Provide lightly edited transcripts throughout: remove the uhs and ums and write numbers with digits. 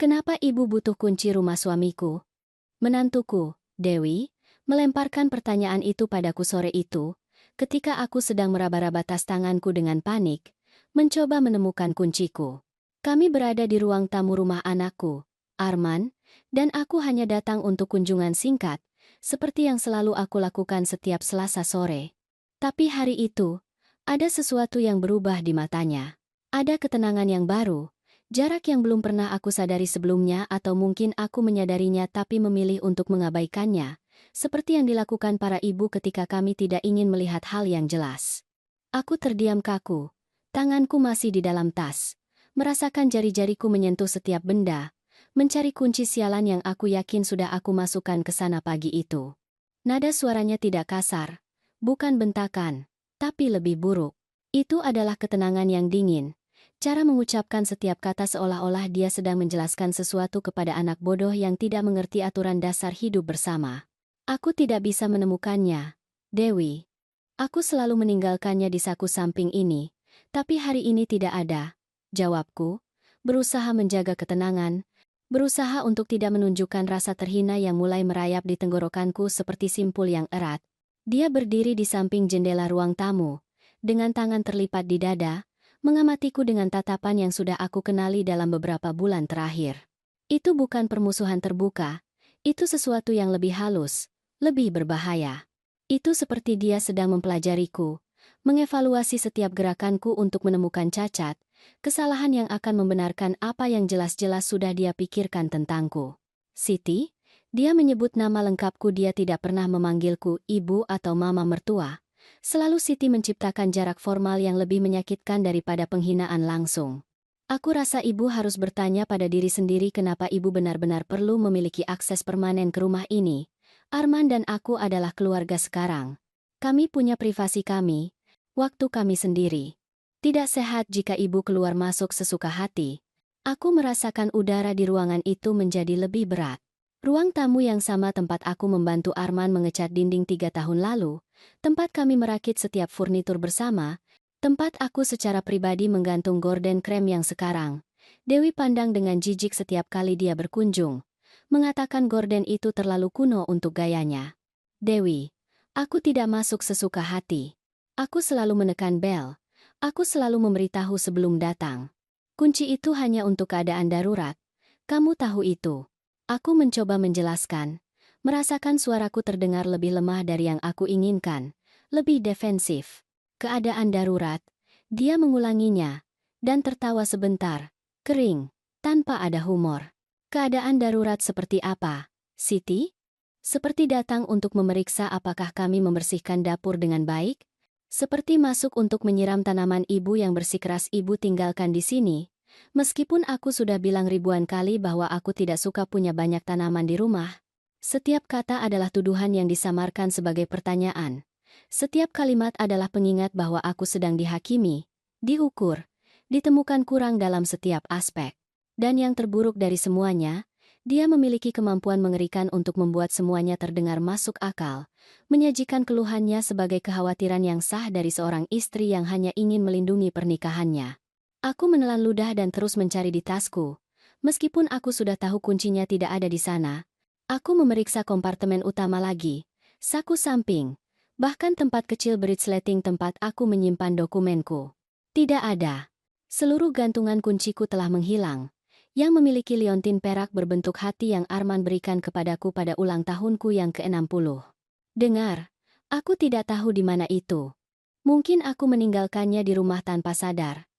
Kenapa ibu butuh kunci rumah suamiku? Menantuku, Dewi, melemparkan pertanyaan itu padaku sore itu, ketika aku sedang meraba-raba tas tanganku dengan panik, mencoba menemukan kunciku. Kami berada di ruang tamu rumah anakku, Arman, dan aku hanya datang untuk kunjungan singkat, seperti yang selalu aku lakukan setiap Selasa sore. Tapi hari itu, ada sesuatu yang berubah di matanya. Ada ketenangan yang baru, jarak yang belum pernah aku sadari sebelumnya atau mungkin aku menyadarinya tapi memilih untuk mengabaikannya, seperti yang dilakukan para ibu ketika kami tidak ingin melihat hal yang jelas. Aku terdiam kaku, tanganku masih di dalam tas, merasakan jari-jariku menyentuh setiap benda, mencari kunci sialan yang aku yakin sudah aku masukkan ke sana pagi itu. Nada suaranya tidak kasar, bukan bentakan, tapi lebih buruk. Itu adalah ketenangan yang dingin. Cara mengucapkan setiap kata seolah-olah dia sedang menjelaskan sesuatu kepada anak bodoh yang tidak mengerti aturan dasar hidup bersama. Aku tidak bisa menemukannya, Dewi. Aku selalu meninggalkannya di saku samping ini, tapi hari ini tidak ada. Jawabku, berusaha menjaga ketenangan, berusaha untuk tidak menunjukkan rasa terhina yang mulai merayap di tenggorokanku seperti simpul yang erat. Dia berdiri di samping jendela ruang tamu, dengan tangan terlipat di dada, mengamatiku dengan tatapan yang sudah aku kenali dalam beberapa bulan terakhir. Itu bukan permusuhan terbuka, itu sesuatu yang lebih halus, lebih berbahaya. Itu seperti dia sedang mempelajariku, mengevaluasi setiap gerakanku untuk menemukan cacat, kesalahan yang akan membenarkan apa yang jelas-jelas sudah dia pikirkan tentangku. Siti, dia menyebut nama lengkapku, dia tidak pernah memanggilku ibu atau mama mertua. Selalu Siti menciptakan jarak formal yang lebih menyakitkan daripada penghinaan langsung. Aku rasa ibu harus bertanya pada diri sendiri kenapa ibu benar-benar perlu memiliki akses permanen ke rumah ini. Arman dan aku adalah keluarga sekarang. Kami punya privasi kami, waktu kami sendiri. Tidak sehat jika ibu keluar masuk sesuka hati. Aku merasakan udara di ruangan itu menjadi lebih berat. Ruang tamu yang sama tempat aku membantu Arman mengecat dinding 3 tahun lalu, tempat kami merakit setiap furnitur bersama, tempat aku secara pribadi menggantung gorden krem yang sekarang. Dewi pandang dengan jijik setiap kali dia berkunjung, mengatakan gorden itu terlalu kuno untuk gayanya. Dewi, aku tidak masuk sesuka hati. Aku selalu menekan bel. Aku selalu memberitahu sebelum datang. Kunci itu hanya untuk keadaan darurat. Kamu tahu itu. Aku mencoba menjelaskan, merasakan suaraku terdengar lebih lemah dari yang aku inginkan, lebih defensif. Keadaan darurat, dia mengulanginya, dan tertawa sebentar, kering, tanpa ada humor. Keadaan darurat seperti apa, Siti? Seperti datang untuk memeriksa apakah kami membersihkan dapur dengan baik? Seperti masuk untuk menyiram tanaman ibu yang bersikeras ibu tinggalkan di sini? Meskipun aku sudah bilang ribuan kali bahwa aku tidak suka punya banyak tanaman di rumah, setiap kata adalah tuduhan yang disamarkan sebagai pertanyaan. Setiap kalimat adalah pengingat bahwa aku sedang dihakimi, diukur, ditemukan kurang dalam setiap aspek. Dan yang terburuk dari semuanya, dia memiliki kemampuan mengerikan untuk membuat semuanya terdengar masuk akal, menyajikan keluhannya sebagai kekhawatiran yang sah dari seorang istri yang hanya ingin melindungi pernikahannya. Aku menelan ludah dan terus mencari di tasku. Meskipun aku sudah tahu kuncinya tidak ada di sana, aku memeriksa kompartemen utama lagi, saku samping, bahkan tempat kecil bersleting tempat aku menyimpan dokumenku. Tidak ada. Seluruh gantungan kunciku telah menghilang, yang memiliki liontin perak berbentuk hati yang Arman berikan kepadaku pada ulang tahunku yang ke-60. Dengar, aku tidak tahu di mana itu. Mungkin aku meninggalkannya di rumah tanpa sadar.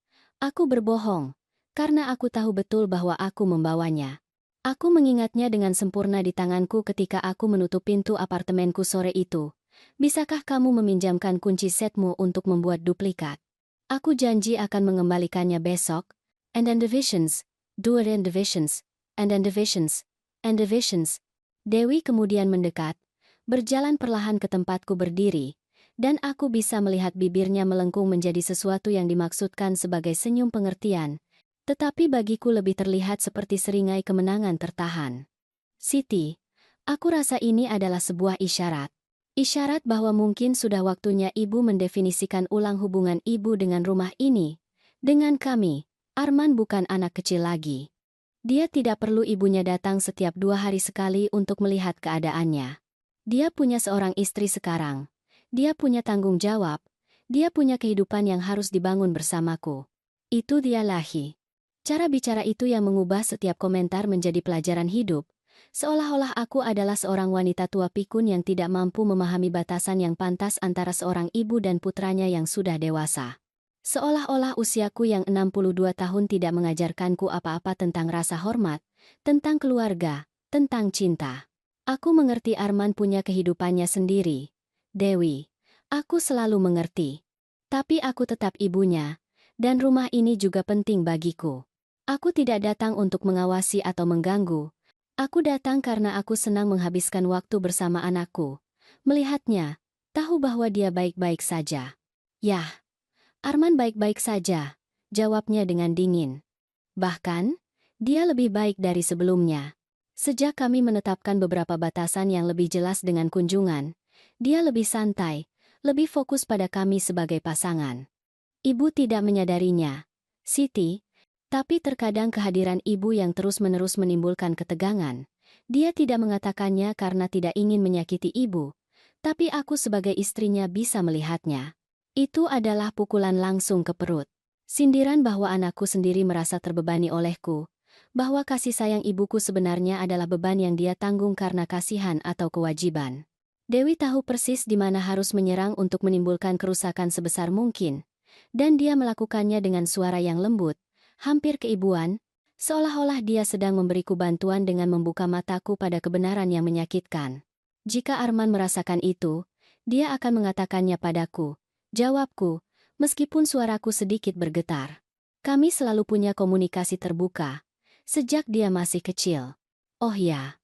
Aku berbohong, karena aku tahu betul bahwa aku membawanya. Aku mengingatnya dengan sempurna di tanganku ketika aku menutup pintu apartemenku sore itu. Bisakah kamu meminjamkan kunci setmu untuk membuat duplikat? Aku janji akan mengembalikannya besok. And then divisions, do it in divisions, and then divisions, and divisions. Dewi kemudian mendekat, berjalan perlahan ke tempatku berdiri, dan aku bisa melihat bibirnya melengkung menjadi sesuatu yang dimaksudkan sebagai senyum pengertian, tetapi bagiku lebih terlihat seperti seringai kemenangan tertahan. Siti, aku rasa ini adalah sebuah isyarat. Isyarat bahwa mungkin sudah waktunya ibu mendefinisikan ulang hubungan ibu dengan rumah ini. Dengan kami, Arman bukan anak kecil lagi. Dia tidak perlu ibunya datang setiap 2 hari sekali untuk melihat keadaannya. Dia punya seorang istri sekarang. Dia punya tanggung jawab. Dia punya kehidupan yang harus dibangun bersamaku. Itu dia Lahi. Cara bicara itu yang mengubah setiap komentar menjadi pelajaran hidup. Seolah-olah aku adalah seorang wanita tua pikun yang tidak mampu memahami batasan yang pantas antara seorang ibu dan putranya yang sudah dewasa. Seolah-olah usiaku yang 62 tahun tidak mengajarkanku apa-apa tentang rasa hormat, tentang keluarga, tentang cinta. Aku mengerti Arman punya kehidupannya sendiri. Dewi, aku selalu mengerti. Tapi aku tetap ibunya, dan rumah ini juga penting bagiku. Aku tidak datang untuk mengawasi atau mengganggu. Aku datang karena aku senang menghabiskan waktu bersama anakku. Melihatnya, tahu bahwa dia baik-baik saja. Yah, Arman baik-baik saja, jawabnya dengan dingin. Bahkan, dia lebih baik dari sebelumnya. Sejak kami menetapkan beberapa batasan yang lebih jelas dengan kunjungan, dia lebih santai, lebih fokus pada kami sebagai pasangan. Ibu tidak menyadarinya, Siti, tapi terkadang kehadiran ibu yang terus-menerus menimbulkan ketegangan. Dia tidak mengatakannya karena tidak ingin menyakiti ibu, tapi aku sebagai istrinya bisa melihatnya. Itu adalah pukulan langsung ke perut. Sindiran bahwa anakku sendiri merasa terbebani olehku, bahwa kasih sayang ibuku sebenarnya adalah beban yang dia tanggung karena kasihan atau kewajiban. Dewi tahu persis di mana harus menyerang untuk menimbulkan kerusakan sebesar mungkin, dan dia melakukannya dengan suara yang lembut, hampir keibuan, seolah-olah dia sedang memberiku bantuan dengan membuka mataku pada kebenaran yang menyakitkan. Jika Arman merasakan itu, dia akan mengatakannya padaku. Jawabku, meskipun suaraku sedikit bergetar. Kami selalu punya komunikasi terbuka, sejak dia masih kecil. Oh ya,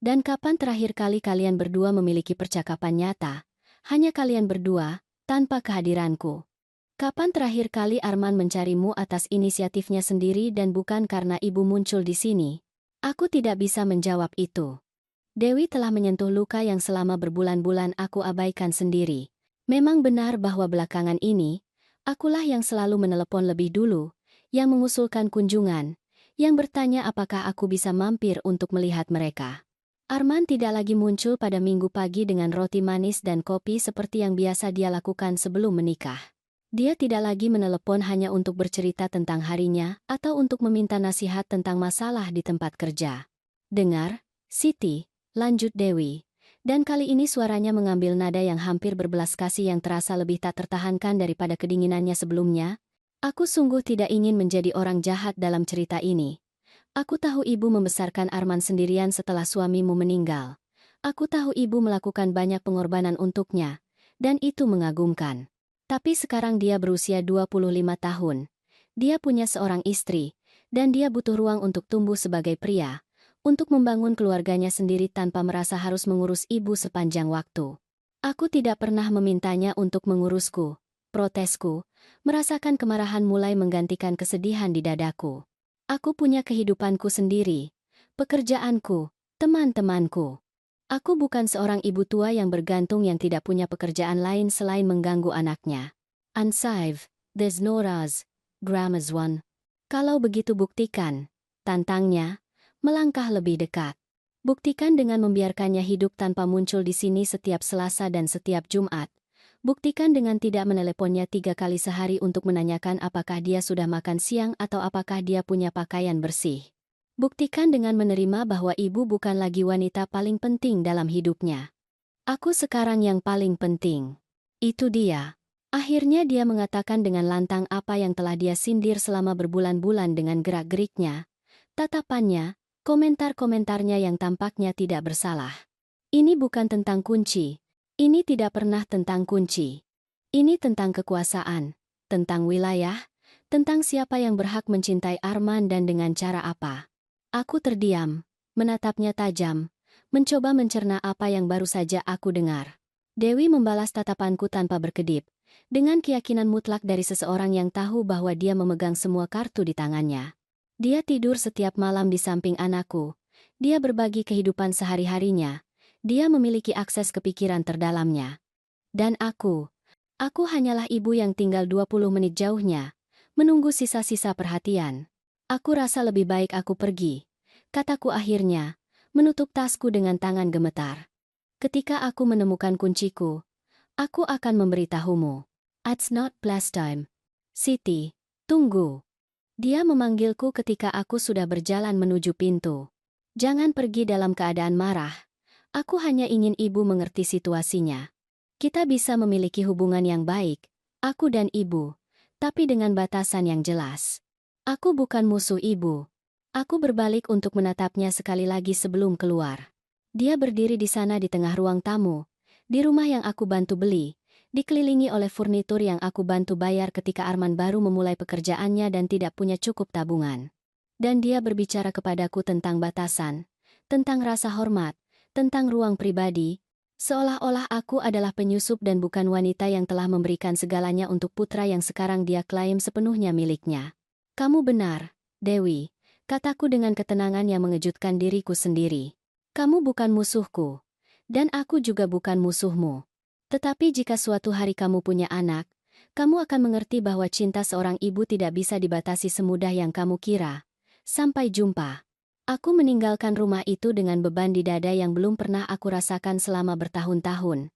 dan kapan terakhir kali kalian berdua memiliki percakapan nyata? Hanya kalian berdua, tanpa kehadiranku. Kapan terakhir kali Arman mencarimu atas inisiatifnya sendiri dan bukan karena ibu muncul di sini? Aku tidak bisa menjawab itu. Dewi telah menyentuh luka yang selama berbulan-bulan aku abaikan sendiri. Memang benar bahwa belakangan ini, akulah yang selalu menelepon lebih dulu, yang mengusulkan kunjungan, yang bertanya apakah aku bisa mampir untuk melihat mereka. Arman tidak lagi muncul pada minggu pagi dengan roti manis dan kopi seperti yang biasa dia lakukan sebelum menikah. Dia tidak lagi menelepon hanya untuk bercerita tentang harinya atau untuk meminta nasihat tentang masalah di tempat kerja. Dengar, Siti, lanjut Dewi. Dan kali ini suaranya mengambil nada yang hampir berbelas kasih yang terasa lebih tak tertahankan daripada kedinginannya sebelumnya. Aku sungguh tidak ingin menjadi orang jahat dalam cerita ini. Aku tahu ibu membesarkan Arman sendirian setelah suamimu meninggal. Aku tahu ibu melakukan banyak pengorbanan untuknya, dan itu mengagumkan. Tapi sekarang dia berusia 25 tahun. Dia punya seorang istri, dan dia butuh ruang untuk tumbuh sebagai pria, untuk membangun keluarganya sendiri tanpa merasa harus mengurus ibu sepanjang waktu. Aku tidak pernah memintanya untuk mengurusku, protesku, merasakan kemarahan mulai menggantikan kesedihan di dadaku. Aku punya kehidupanku sendiri, pekerjaanku, teman-temanku. Aku bukan seorang ibu tua yang bergantung yang tidak punya pekerjaan lain selain mengganggu anaknya. Unsafe, there's no raz, grandma's one. Kalau begitu buktikan, tantangnya, melangkah lebih dekat. Buktikan dengan membiarkannya hidup tanpa muncul di sini setiap Selasa dan setiap Jumat. Buktikan dengan tidak meneleponnya 3 kali sehari untuk menanyakan apakah dia sudah makan siang atau apakah dia punya pakaian bersih. Buktikan dengan menerima bahwa ibu bukan lagi wanita paling penting dalam hidupnya. Aku sekarang yang paling penting. Itu dia. Akhirnya dia mengatakan dengan lantang apa yang telah dia sindir selama berbulan-bulan dengan gerak-geriknya, tatapannya, komentar-komentarnya yang tampaknya tidak bersalah. Ini bukan tentang kunci. Ini tidak pernah tentang kunci. Ini tentang kekuasaan, tentang wilayah, tentang siapa yang berhak mencintai Arman dan dengan cara apa. Aku terdiam, menatapnya tajam, mencoba mencerna apa yang baru saja aku dengar. Dewi membalas tatapanku tanpa berkedip, dengan keyakinan mutlak dari seseorang yang tahu bahwa dia memegang semua kartu di tangannya. Dia tidur setiap malam di samping anakku, dia berbagi kehidupan sehari-harinya, dia memiliki akses ke pikiran terdalamnya. Dan aku hanyalah ibu yang tinggal 20 menit jauhnya, menunggu sisa-sisa perhatian. Aku rasa lebih baik aku pergi, kataku akhirnya, menutup tasku dengan tangan gemetar. Ketika aku menemukan kunciku, aku akan memberitahumu. It's not blast time. Siti, tunggu. Dia memanggilku ketika aku sudah berjalan menuju pintu. Jangan pergi dalam keadaan marah. Aku hanya ingin ibu mengerti situasinya. Kita bisa memiliki hubungan yang baik, aku dan ibu, tapi dengan batasan yang jelas. Aku bukan musuh ibu. Aku berbalik untuk menatapnya sekali lagi sebelum keluar. Dia berdiri di sana di tengah ruang tamu, di rumah yang aku bantu beli, dikelilingi oleh furnitur yang aku bantu bayar ketika Arman baru memulai pekerjaannya dan tidak punya cukup tabungan. Dan dia berbicara kepadaku tentang batasan, tentang rasa hormat, tentang ruang pribadi, seolah-olah aku adalah penyusup dan bukan wanita yang telah memberikan segalanya untuk putra yang sekarang dia klaim sepenuhnya miliknya. Kamu benar, Dewi, kataku dengan ketenangan yang mengejutkan diriku sendiri. Kamu bukan musuhku, dan aku juga bukan musuhmu. Tetapi jika suatu hari kamu punya anak, kamu akan mengerti bahwa cinta seorang ibu tidak bisa dibatasi semudah yang kamu kira. Sampai jumpa. Aku meninggalkan rumah itu dengan beban di dada yang belum pernah aku rasakan selama bertahun-tahun.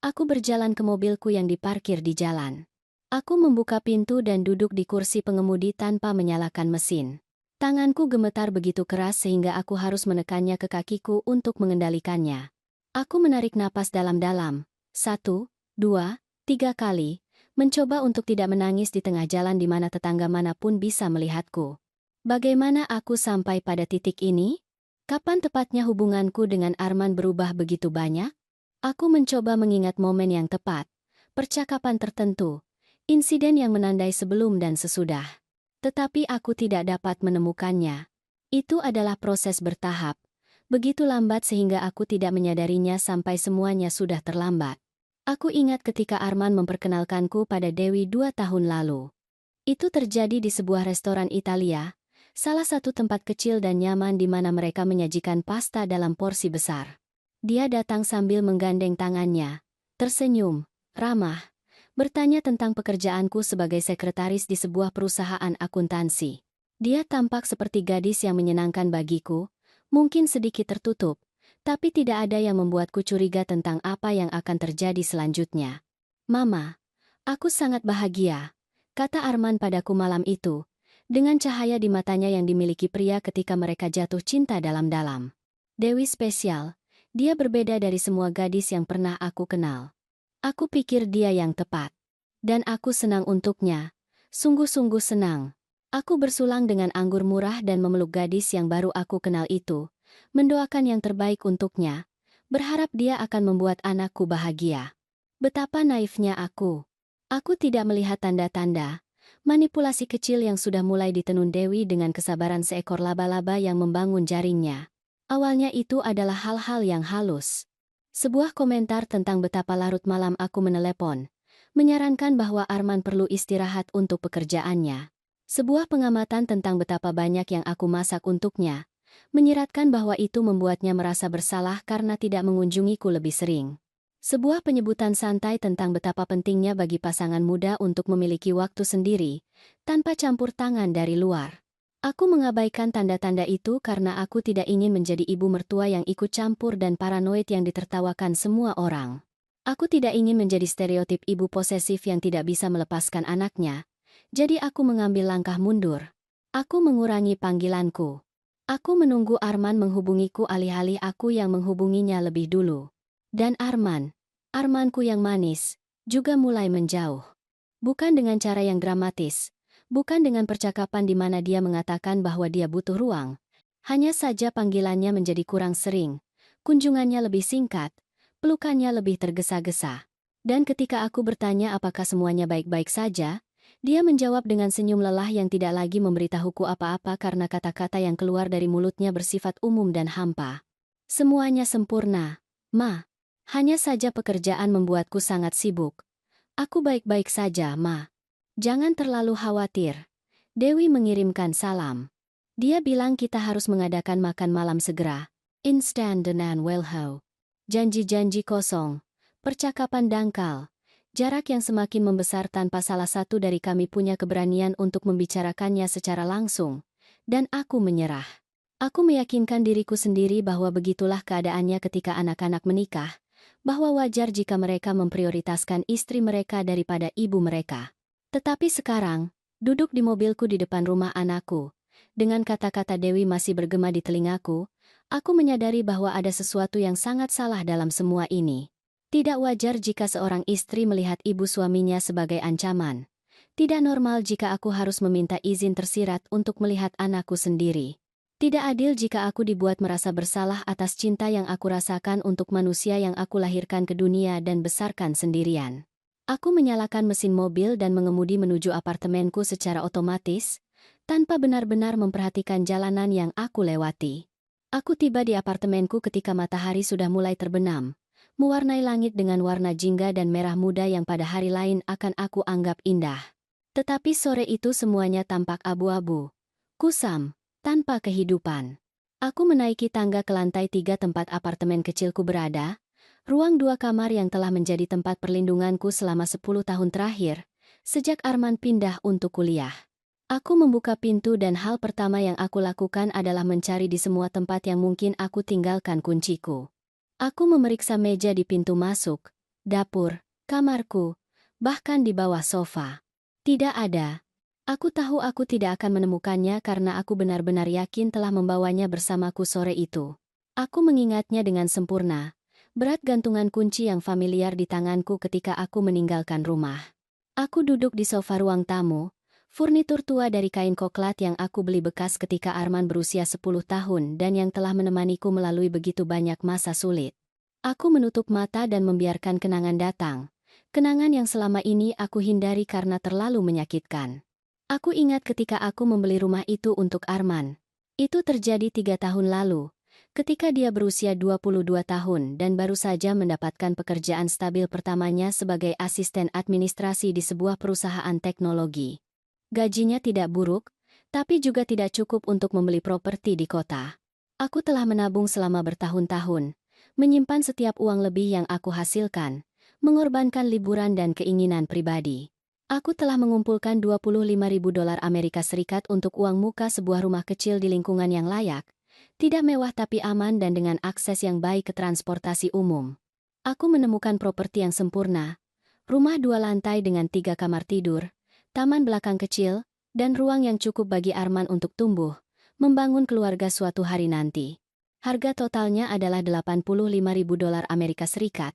Aku berjalan ke mobilku yang diparkir di jalan. Aku membuka pintu dan duduk di kursi pengemudi tanpa menyalakan mesin. Tanganku gemetar begitu keras sehingga aku harus menekannya ke kakiku untuk mengendalikannya. Aku menarik napas dalam-dalam. 1, 2, 3 kali, mencoba untuk tidak menangis di tengah jalan di mana tetangga manapun bisa melihatku. Bagaimana aku sampai pada titik ini? Kapan tepatnya hubunganku dengan Arman berubah begitu banyak? Aku mencoba mengingat momen yang tepat, percakapan tertentu, insiden yang menandai sebelum dan sesudah. Tetapi aku tidak dapat menemukannya. Itu adalah proses bertahap, begitu lambat sehingga aku tidak menyadarinya sampai semuanya sudah terlambat. Aku ingat ketika Arman memperkenalkanku pada Dewi 2 tahun lalu. Itu terjadi di sebuah restoran Italia, salah satu tempat kecil dan nyaman di mana mereka menyajikan pasta dalam porsi besar. Dia datang sambil menggandeng tangannya, tersenyum, ramah, bertanya tentang pekerjaanku sebagai sekretaris di sebuah perusahaan akuntansi. Dia tampak seperti gadis yang menyenangkan bagiku, mungkin sedikit tertutup, tapi tidak ada yang membuatku curiga tentang apa yang akan terjadi selanjutnya. Mama, aku sangat bahagia, kata Arman padaku malam itu, dengan cahaya di matanya yang dimiliki pria ketika mereka jatuh cinta dalam-dalam. Dewi spesial, dia berbeda dari semua gadis yang pernah aku kenal. Aku pikir dia yang tepat. Dan aku senang untuknya, sungguh-sungguh senang. Aku bersulang dengan anggur murah dan memeluk gadis yang baru aku kenal itu, mendoakan yang terbaik untuknya, berharap dia akan membuat anakku bahagia. Betapa naifnya aku. Aku tidak melihat tanda-tanda, manipulasi kecil yang sudah mulai ditenun Dewi dengan kesabaran seekor laba-laba yang membangun jaringnya. Awalnya itu adalah hal-hal yang halus. Sebuah komentar tentang betapa larut malam aku menelepon, menyarankan bahwa Arman perlu istirahat untuk pekerjaannya. Sebuah pengamatan tentang betapa banyak yang aku masak untuknya, menyiratkan bahwa itu membuatnya merasa bersalah karena tidak mengunjungiku lebih sering. Sebuah penyebutan santai tentang betapa pentingnya bagi pasangan muda untuk memiliki waktu sendiri, tanpa campur tangan dari luar. Aku mengabaikan tanda-tanda itu karena aku tidak ingin menjadi ibu mertua yang ikut campur dan paranoid yang ditertawakan semua orang. Aku tidak ingin menjadi stereotip ibu posesif yang tidak bisa melepaskan anaknya, jadi aku mengambil langkah mundur. Aku mengurangi panggilanku. Aku menunggu Arman menghubungiku alih-alih aku yang menghubunginya lebih dulu. Dan Armanku yang manis, juga mulai menjauh. Bukan dengan cara yang dramatis, bukan dengan percakapan di mana dia mengatakan bahwa dia butuh ruang. Hanya saja panggilannya menjadi kurang sering, kunjungannya lebih singkat, pelukannya lebih tergesa-gesa. Dan ketika aku bertanya apakah semuanya baik-baik saja, dia menjawab dengan senyum lelah yang tidak lagi memberitahuku apa-apa karena kata-kata yang keluar dari mulutnya bersifat umum dan hampa. Semuanya sempurna, Ma. Hanya saja pekerjaan membuatku sangat sibuk. Aku baik-baik saja, Ma. Jangan terlalu khawatir. Dewi mengirimkan salam. Dia bilang kita harus mengadakan makan malam segera. Instant dan welho. Janji-janji kosong. Percakapan dangkal. Jarak yang semakin membesar tanpa salah satu dari kami punya keberanian untuk membicarakannya secara langsung. dan aku menyerah. Aku meyakinkan diriku sendiri bahwa begitulah keadaannya ketika anak-anak menikah, bahwa wajar jika mereka memprioritaskan istri mereka daripada ibu mereka. Tetapi sekarang, duduk di mobilku di depan rumah anakku, dengan kata-kata Dewi masih bergema di telingaku, aku menyadari bahwa ada sesuatu yang sangat salah dalam semua ini. Tidak wajar jika seorang istri melihat ibu suaminya sebagai ancaman. Tidak normal jika aku harus meminta izin tersirat untuk melihat anakku sendiri. Tidak adil jika aku dibuat merasa bersalah atas cinta yang aku rasakan untuk manusia yang aku lahirkan ke dunia dan besarkan sendirian. Aku menyalakan mesin mobil dan mengemudi menuju apartemenku secara otomatis, tanpa benar-benar memperhatikan jalanan yang aku lewati. Aku tiba di apartemenku ketika matahari sudah mulai terbenam, mewarnai langit dengan warna jingga dan merah muda yang pada hari lain akan aku anggap indah. Tetapi sore itu semuanya tampak abu-abu, kusam, tanpa kehidupan. Aku menaiki tangga ke lantai 3 tempat apartemen kecilku berada, ruang 2 kamar yang telah menjadi tempat perlindunganku selama 10 tahun terakhir, sejak Arman pindah untuk kuliah. Aku membuka pintu dan hal pertama yang aku lakukan adalah mencari di semua tempat yang mungkin aku tinggalkan kunciku. Aku memeriksa meja di pintu masuk, dapur, kamarku, bahkan di bawah sofa. Tidak ada. Aku tahu aku tidak akan menemukannya karena aku benar-benar yakin telah membawanya bersamaku sore itu. Aku mengingatnya dengan sempurna, berat gantungan kunci yang familiar di tanganku ketika aku meninggalkan rumah. Aku duduk di sofa ruang tamu, furnitur tua dari kain koklat yang aku beli bekas ketika Arman berusia 10 tahun dan yang telah menemaniku melalui begitu banyak masa sulit. Aku menutup mata dan membiarkan kenangan datang. Kenangan yang selama ini aku hindari karena terlalu menyakitkan. Aku ingat ketika aku membeli rumah itu untuk Arman. Itu terjadi 3 tahun lalu, ketika dia berusia 22 tahun dan baru saja mendapatkan pekerjaan stabil pertamanya sebagai asisten administrasi di sebuah perusahaan teknologi. Gajinya tidak buruk, tapi juga tidak cukup untuk membeli properti di kota. Aku telah menabung selama bertahun-tahun, menyimpan setiap uang lebih yang aku hasilkan, mengorbankan liburan dan keinginan pribadi. Aku telah mengumpulkan $25.000 Amerika Serikat untuk uang muka sebuah rumah kecil di lingkungan yang layak, tidak mewah tapi aman dan dengan akses yang baik ke transportasi umum. Aku menemukan properti yang sempurna, rumah 2 lantai dengan 3 kamar tidur, taman belakang kecil, dan ruang yang cukup bagi Arman untuk tumbuh, membangun keluarga suatu hari nanti. Harga totalnya adalah $85.000 Amerika Serikat,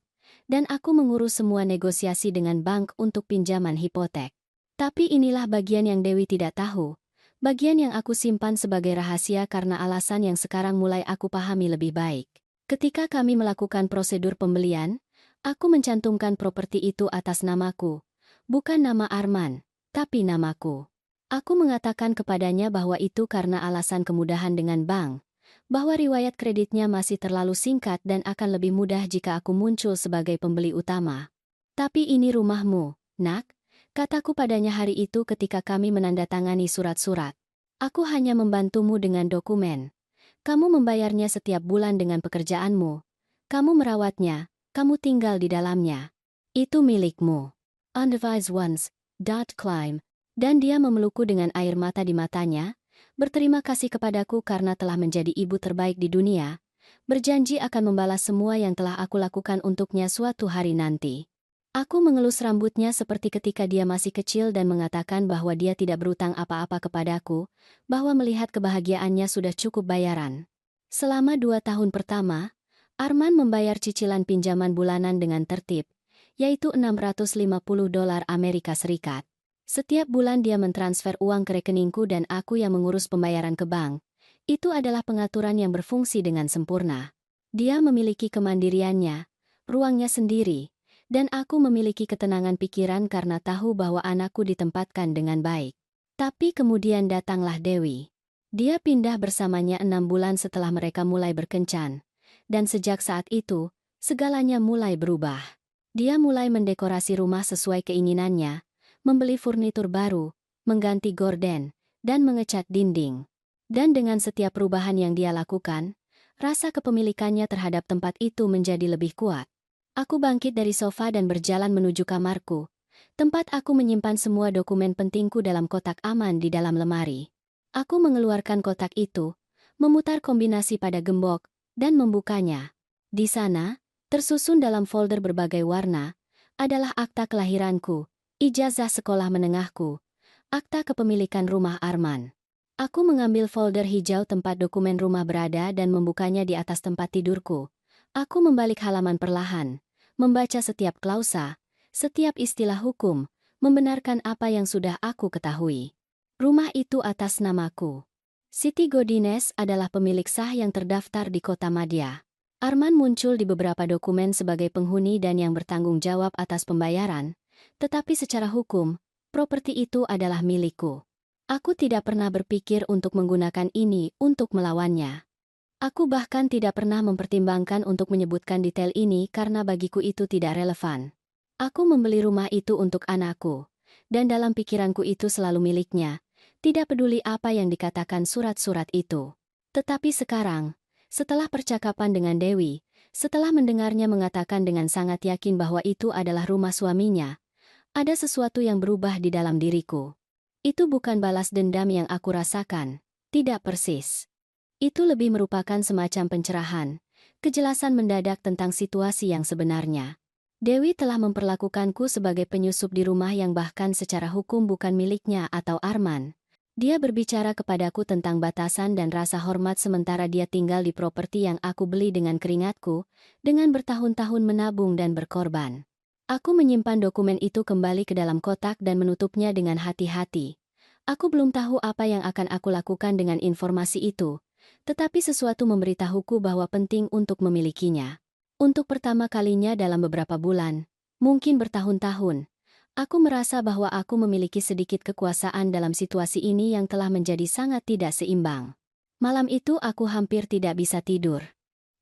dan aku mengurus semua negosiasi dengan bank untuk pinjaman hipotek. Tapi inilah bagian yang Dewi tidak tahu, bagian yang aku simpan sebagai rahasia karena alasan yang sekarang mulai aku pahami lebih baik. Ketika kami melakukan prosedur pembelian, aku mencantumkan properti itu atas namaku, bukan nama Arman, tapi namaku. Aku mengatakan kepadanya bahwa itu karena alasan kemudahan dengan bank, bahwa riwayat kreditnya masih terlalu singkat dan akan lebih mudah jika aku muncul sebagai pembeli utama. Tapi ini rumahmu, nak, kataku padanya hari itu ketika kami menandatangani surat-surat. Aku hanya membantumu dengan dokumen. Kamu membayarnya setiap bulan dengan pekerjaanmu. Kamu merawatnya, kamu tinggal di dalamnya. Itu milikmu. Undevised ones. Climb. Dan dia memelukku dengan air mata di matanya, berterima kasih kepadaku karena telah menjadi ibu terbaik di dunia, berjanji akan membalas semua yang telah aku lakukan untuknya suatu hari nanti. Aku mengelus rambutnya seperti ketika dia masih kecil dan mengatakan bahwa dia tidak berutang apa-apa kepadaku, bahwa melihat kebahagiaannya sudah cukup bayaran. Selama 2 tahun pertama, Arman membayar cicilan pinjaman bulanan dengan tertib, yaitu $650 Amerika Serikat. Setiap bulan dia mentransfer uang ke rekeningku dan aku yang mengurus pembayaran ke bank. Itu adalah pengaturan yang berfungsi dengan sempurna. Dia memiliki kemandiriannya, ruangnya sendiri, dan aku memiliki ketenangan pikiran karena tahu bahwa anakku ditempatkan dengan baik. Tapi kemudian datanglah Dewi. Dia pindah bersamanya 6 bulan setelah mereka mulai berkencan. Dan sejak saat itu, segalanya mulai berubah. Dia mulai mendekorasi rumah sesuai keinginannya, membeli furnitur baru, mengganti gorden, dan mengecat dinding. Dan dengan setiap perubahan yang dia lakukan, rasa kepemilikannya terhadap tempat itu menjadi lebih kuat. Aku bangkit dari sofa dan berjalan menuju kamarku, tempat aku menyimpan semua dokumen pentingku dalam kotak aman di dalam lemari. Aku mengeluarkan kotak itu, memutar kombinasi pada gembok, dan membukanya. Di sana, tersusun dalam folder berbagai warna, adalah akta kelahiranku, ijazah sekolah menengahku, akta kepemilikan rumah Arman. Aku mengambil folder hijau tempat dokumen rumah berada dan membukanya di atas tempat tidurku. Aku membalik halaman perlahan, membaca setiap klausa, setiap istilah hukum, membenarkan apa yang sudah aku ketahui. Rumah itu atas namaku. Siti Godines adalah pemilik sah yang terdaftar di Kota Madya. Arman muncul di beberapa dokumen sebagai penghuni dan yang bertanggung jawab atas pembayaran, tetapi secara hukum, properti itu adalah milikku. Aku tidak pernah berpikir untuk menggunakan ini untuk melawannya. Aku bahkan tidak pernah mempertimbangkan untuk menyebutkan detail ini karena bagiku itu tidak relevan. Aku membeli rumah itu untuk anakku, dan dalam pikiranku itu selalu miliknya, tidak peduli apa yang dikatakan surat-surat itu. Tetapi sekarang, setelah percakapan dengan Dewi, setelah mendengarnya mengatakan dengan sangat yakin bahwa itu adalah rumah suaminya, ada sesuatu yang berubah di dalam diriku. Itu bukan balas dendam yang aku rasakan, tidak persis. Itu lebih merupakan semacam pencerahan, kejelasan mendadak tentang situasi yang sebenarnya. Dewi telah memperlakukanku sebagai penyusup di rumah yang bahkan secara hukum bukan miliknya atau Arman. Dia berbicara kepadaku tentang batasan dan rasa hormat sementara dia tinggal di properti yang aku beli dengan keringatku, dengan bertahun-tahun menabung dan berkorban. Aku menyimpan dokumen itu kembali ke dalam kotak dan menutupnya dengan hati-hati. Aku belum tahu apa yang akan aku lakukan dengan informasi itu, tetapi sesuatu memberitahuku bahwa penting untuk memilikinya. Untuk pertama kalinya dalam beberapa bulan, mungkin bertahun-tahun, aku merasa bahwa aku memiliki sedikit kekuasaan dalam situasi ini yang telah menjadi sangat tidak seimbang. Malam itu aku hampir tidak bisa tidur.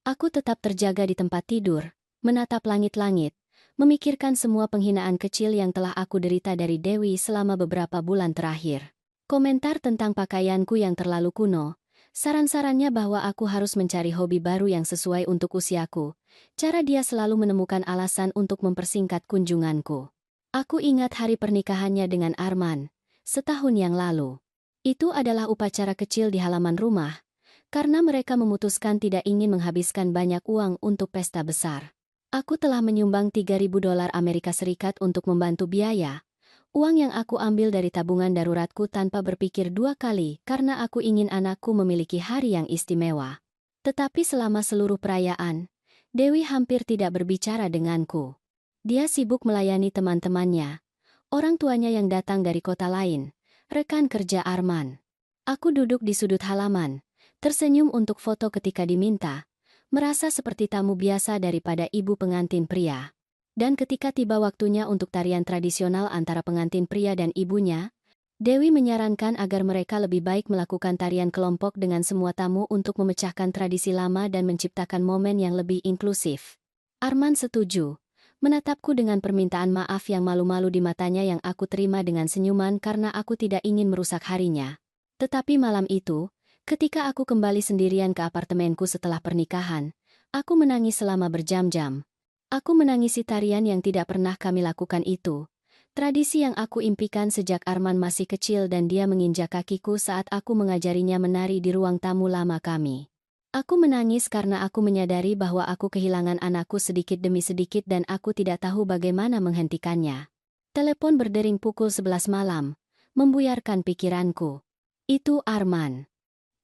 Aku tetap terjaga di tempat tidur, menatap langit-langit, memikirkan semua penghinaan kecil yang telah aku derita dari Dewi selama beberapa bulan terakhir. Komentar tentang pakaianku yang terlalu kuno, saran-sarannya bahwa aku harus mencari hobi baru yang sesuai untuk usiaku, cara dia selalu menemukan alasan untuk mempersingkat kunjunganku. Aku ingat hari pernikahannya dengan Arman, setahun yang lalu. Itu adalah upacara kecil di halaman rumah, karena mereka memutuskan tidak ingin menghabiskan banyak uang untuk pesta besar. Aku telah menyumbang $3.000 Amerika Serikat untuk membantu biaya, uang yang aku ambil dari tabungan daruratku tanpa berpikir dua kali karena aku ingin anakku memiliki hari yang istimewa. Tetapi selama seluruh perayaan, Dewi hampir tidak berbicara denganku. Dia sibuk melayani teman-temannya, orang tuanya yang datang dari kota lain, rekan kerja Arman. Aku duduk di sudut halaman, tersenyum untuk foto ketika diminta, merasa seperti tamu biasa daripada ibu pengantin pria. Dan ketika tiba waktunya untuk tarian tradisional antara pengantin pria dan ibunya, Dewi menyarankan agar mereka lebih baik melakukan tarian kelompok dengan semua tamu untuk memecahkan tradisi lama dan menciptakan momen yang lebih inklusif. Arman setuju, menatapku dengan permintaan maaf yang malu-malu di matanya yang aku terima dengan senyuman karena aku tidak ingin merusak harinya. Tetapi malam itu, ketika aku kembali sendirian ke apartemenku setelah pernikahan, aku menangis selama berjam-jam. Aku menangisi tarian yang tidak pernah kami lakukan itu. Tradisi yang aku impikan sejak Arman masih kecil dan dia menginjak kakiku saat aku mengajarinya menari di ruang tamu lama kami. Aku menangis karena aku menyadari bahwa aku kehilangan anakku sedikit demi sedikit dan aku tidak tahu bagaimana menghentikannya. Telepon berdering pukul 11 malam, membuyarkan pikiranku. Itu Arman.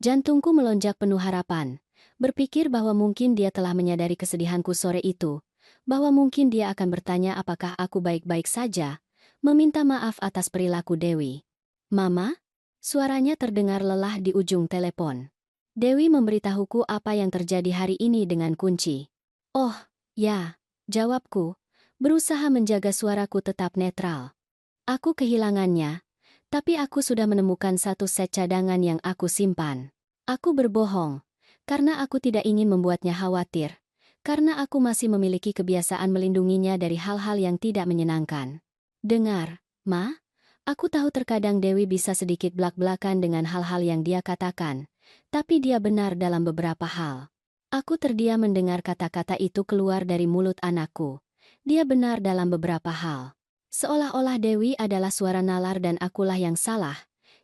Jantungku melonjak penuh harapan, berpikir bahwa mungkin dia telah menyadari kesedihanku sore itu, bahwa mungkin dia akan bertanya apakah aku baik-baik saja, meminta maaf atas perilaku Dewi. "Mama?" Suaranya terdengar lelah di ujung telepon. Dewi memberitahuku apa yang terjadi hari ini dengan kunci. "Oh, ya," jawabku, berusaha menjaga suaraku tetap netral. "Aku kehilangannya. Tapi aku sudah menemukan satu set cadangan yang aku simpan." Aku berbohong, karena aku tidak ingin membuatnya khawatir, karena aku masih memiliki kebiasaan melindunginya dari hal-hal yang tidak menyenangkan. "Dengar, Ma, aku tahu terkadang Dewi bisa sedikit blak-blakan dengan hal-hal yang dia katakan, tapi dia benar dalam beberapa hal." Aku terdiam mendengar kata-kata itu keluar dari mulut anakku. Dia benar dalam beberapa hal. Seolah-olah Dewi adalah suara nalar dan akulah yang salah,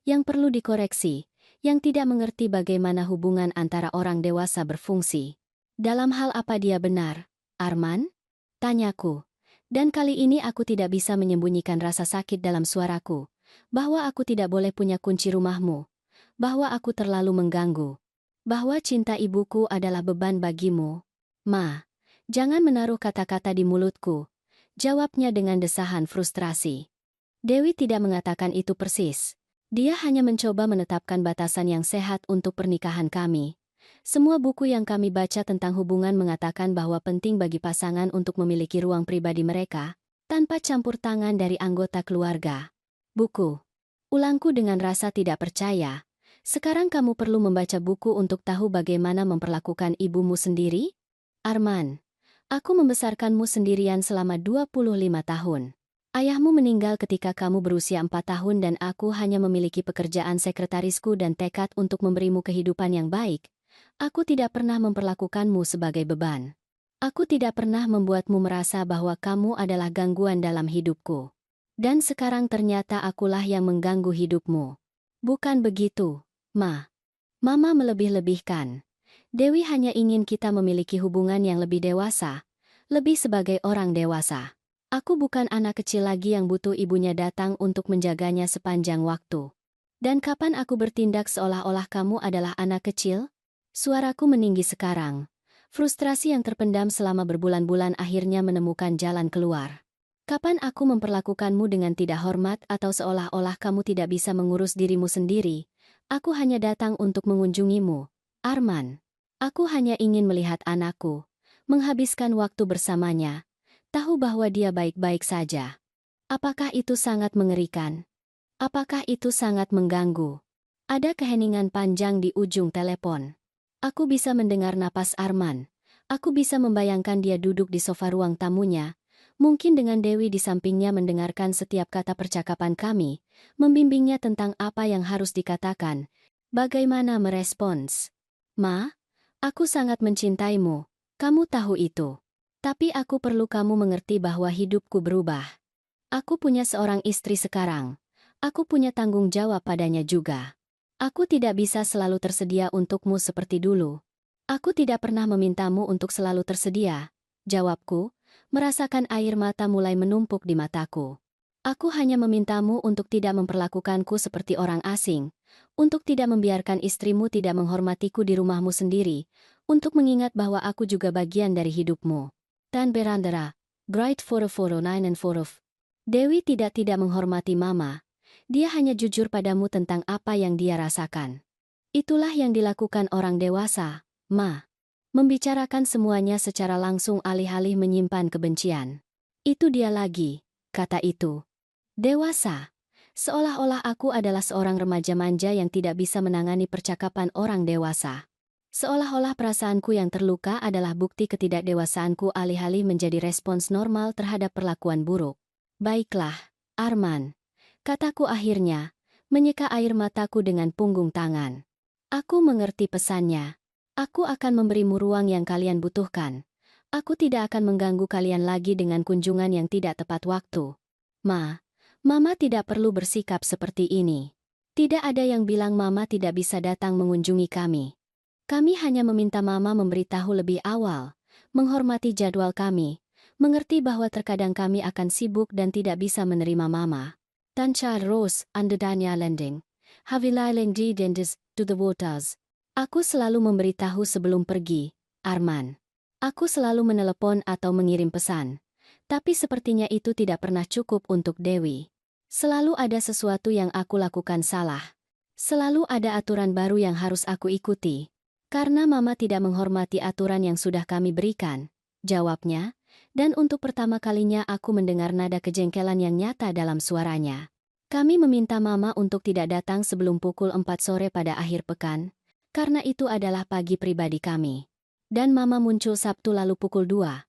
yang perlu dikoreksi, yang tidak mengerti bagaimana hubungan antara orang dewasa berfungsi. Dalam hal apa dia benar, Arman? Tanyaku. Dan kali ini aku tidak bisa menyembunyikan rasa sakit dalam suaraku, bahwa aku tidak boleh punya kunci rumahmu, bahwa aku terlalu mengganggu, bahwa cinta ibuku adalah beban bagimu. Ma, jangan menaruh kata-kata di mulutku, jawabnya dengan desahan frustrasi. Dewi tidak mengatakan itu persis. Dia hanya mencoba menetapkan batasan yang sehat untuk pernikahan kami. Semua buku yang kami baca tentang hubungan mengatakan bahwa penting bagi pasangan untuk memiliki ruang pribadi mereka, tanpa campur tangan dari anggota keluarga. Buku. Ulangku dengan rasa tidak percaya. Sekarang kamu perlu membaca buku untuk tahu bagaimana memperlakukan ibumu sendiri? Arman, aku membesarkanmu sendirian selama 25 tahun. Ayahmu meninggal ketika kamu berusia 4 tahun dan aku hanya memiliki pekerjaan sekretarisku dan tekad untuk memberimu kehidupan yang baik. Aku tidak pernah memperlakukanmu sebagai beban. Aku tidak pernah membuatmu merasa bahwa kamu adalah gangguan dalam hidupku. Dan sekarang ternyata akulah yang mengganggu hidupmu. Bukan begitu, Ma. Mama melebih-lebihkan. Dewi hanya ingin kita memiliki hubungan yang lebih dewasa, lebih sebagai orang dewasa. Aku bukan anak kecil lagi yang butuh ibunya datang untuk menjaganya sepanjang waktu. Dan kapan aku bertindak seolah-olah kamu adalah anak kecil? Suaraku meninggi sekarang. Frustrasi yang terpendam selama berbulan-bulan akhirnya menemukan jalan keluar. Kapan aku memperlakukanmu dengan tidak hormat atau seolah-olah kamu tidak bisa mengurus dirimu sendiri? Aku hanya datang untuk mengunjungimu, Arman. Aku hanya ingin melihat anakku, menghabiskan waktu bersamanya, tahu bahwa dia baik-baik saja. Apakah itu sangat mengerikan? Apakah itu sangat mengganggu? Ada keheningan panjang di ujung telepon. Aku bisa mendengar napas Arman. Aku bisa membayangkan dia duduk di sofa ruang tamunya, mungkin dengan Dewi di sampingnya mendengarkan setiap kata percakapan kami, membimbingnya tentang apa yang harus dikatakan, bagaimana merespons. Ma, aku sangat mencintaimu, kamu tahu itu. Tapi aku perlu kamu mengerti bahwa hidupku berubah. Aku punya seorang istri sekarang. Aku punya tanggung jawab padanya juga. Aku tidak bisa selalu tersedia untukmu seperti dulu. Aku tidak pernah memintamu untuk selalu tersedia, jawabku, merasakan air mata mulai menumpuk di mataku. Aku hanya memintamu untuk tidak memperlakukanku seperti orang asing, untuk tidak membiarkan istrimu tidak menghormatiku di rumahmu sendiri, untuk mengingat bahwa aku juga bagian dari hidupmu. Tan berandera, bright 409 and 4 of. Dewi tidak menghormati Mama. Dia hanya jujur padamu tentang apa yang dia rasakan. Itulah yang dilakukan orang dewasa, Ma. Membicarakan semuanya secara langsung alih-alih menyimpan kebencian. Itu dia lagi, kata itu. Dewasa. Seolah-olah aku adalah seorang remaja manja yang tidak bisa menangani percakapan orang dewasa. Seolah-olah perasaanku yang terluka adalah bukti ketidakdewasaanku alih-alih menjadi respons normal terhadap perlakuan buruk. Baiklah, Arman. Kataku akhirnya, menyeka air mataku dengan punggung tangan. Aku mengerti pesannya. Aku akan memberimu ruang yang kalian butuhkan. Aku tidak akan mengganggu kalian lagi dengan kunjungan yang tidak tepat waktu. Ma, Mama tidak perlu bersikap seperti ini. Tidak ada yang bilang Mama tidak bisa datang mengunjungi kami. Kami hanya meminta Mama memberitahu lebih awal, menghormati jadwal kami, mengerti bahwa terkadang kami akan sibuk dan tidak bisa menerima Mama. Tanca Rose, Andedanya Landing. Havilailing di Dendes, to the waters. Aku selalu memberitahu sebelum pergi, Arman. Aku selalu menelepon atau mengirim pesan. Tapi sepertinya itu tidak pernah cukup untuk Dewi. Selalu ada sesuatu yang aku lakukan salah. Selalu ada aturan baru yang harus aku ikuti. Karena Mama tidak menghormati aturan yang sudah kami berikan, jawabnya. Dan untuk pertama kalinya aku mendengar nada kejengkelan yang nyata dalam suaranya. Kami meminta Mama untuk tidak datang sebelum pukul 4 sore pada akhir pekan, karena itu adalah pagi pribadi kami. Dan Mama muncul Sabtu lalu pukul 2.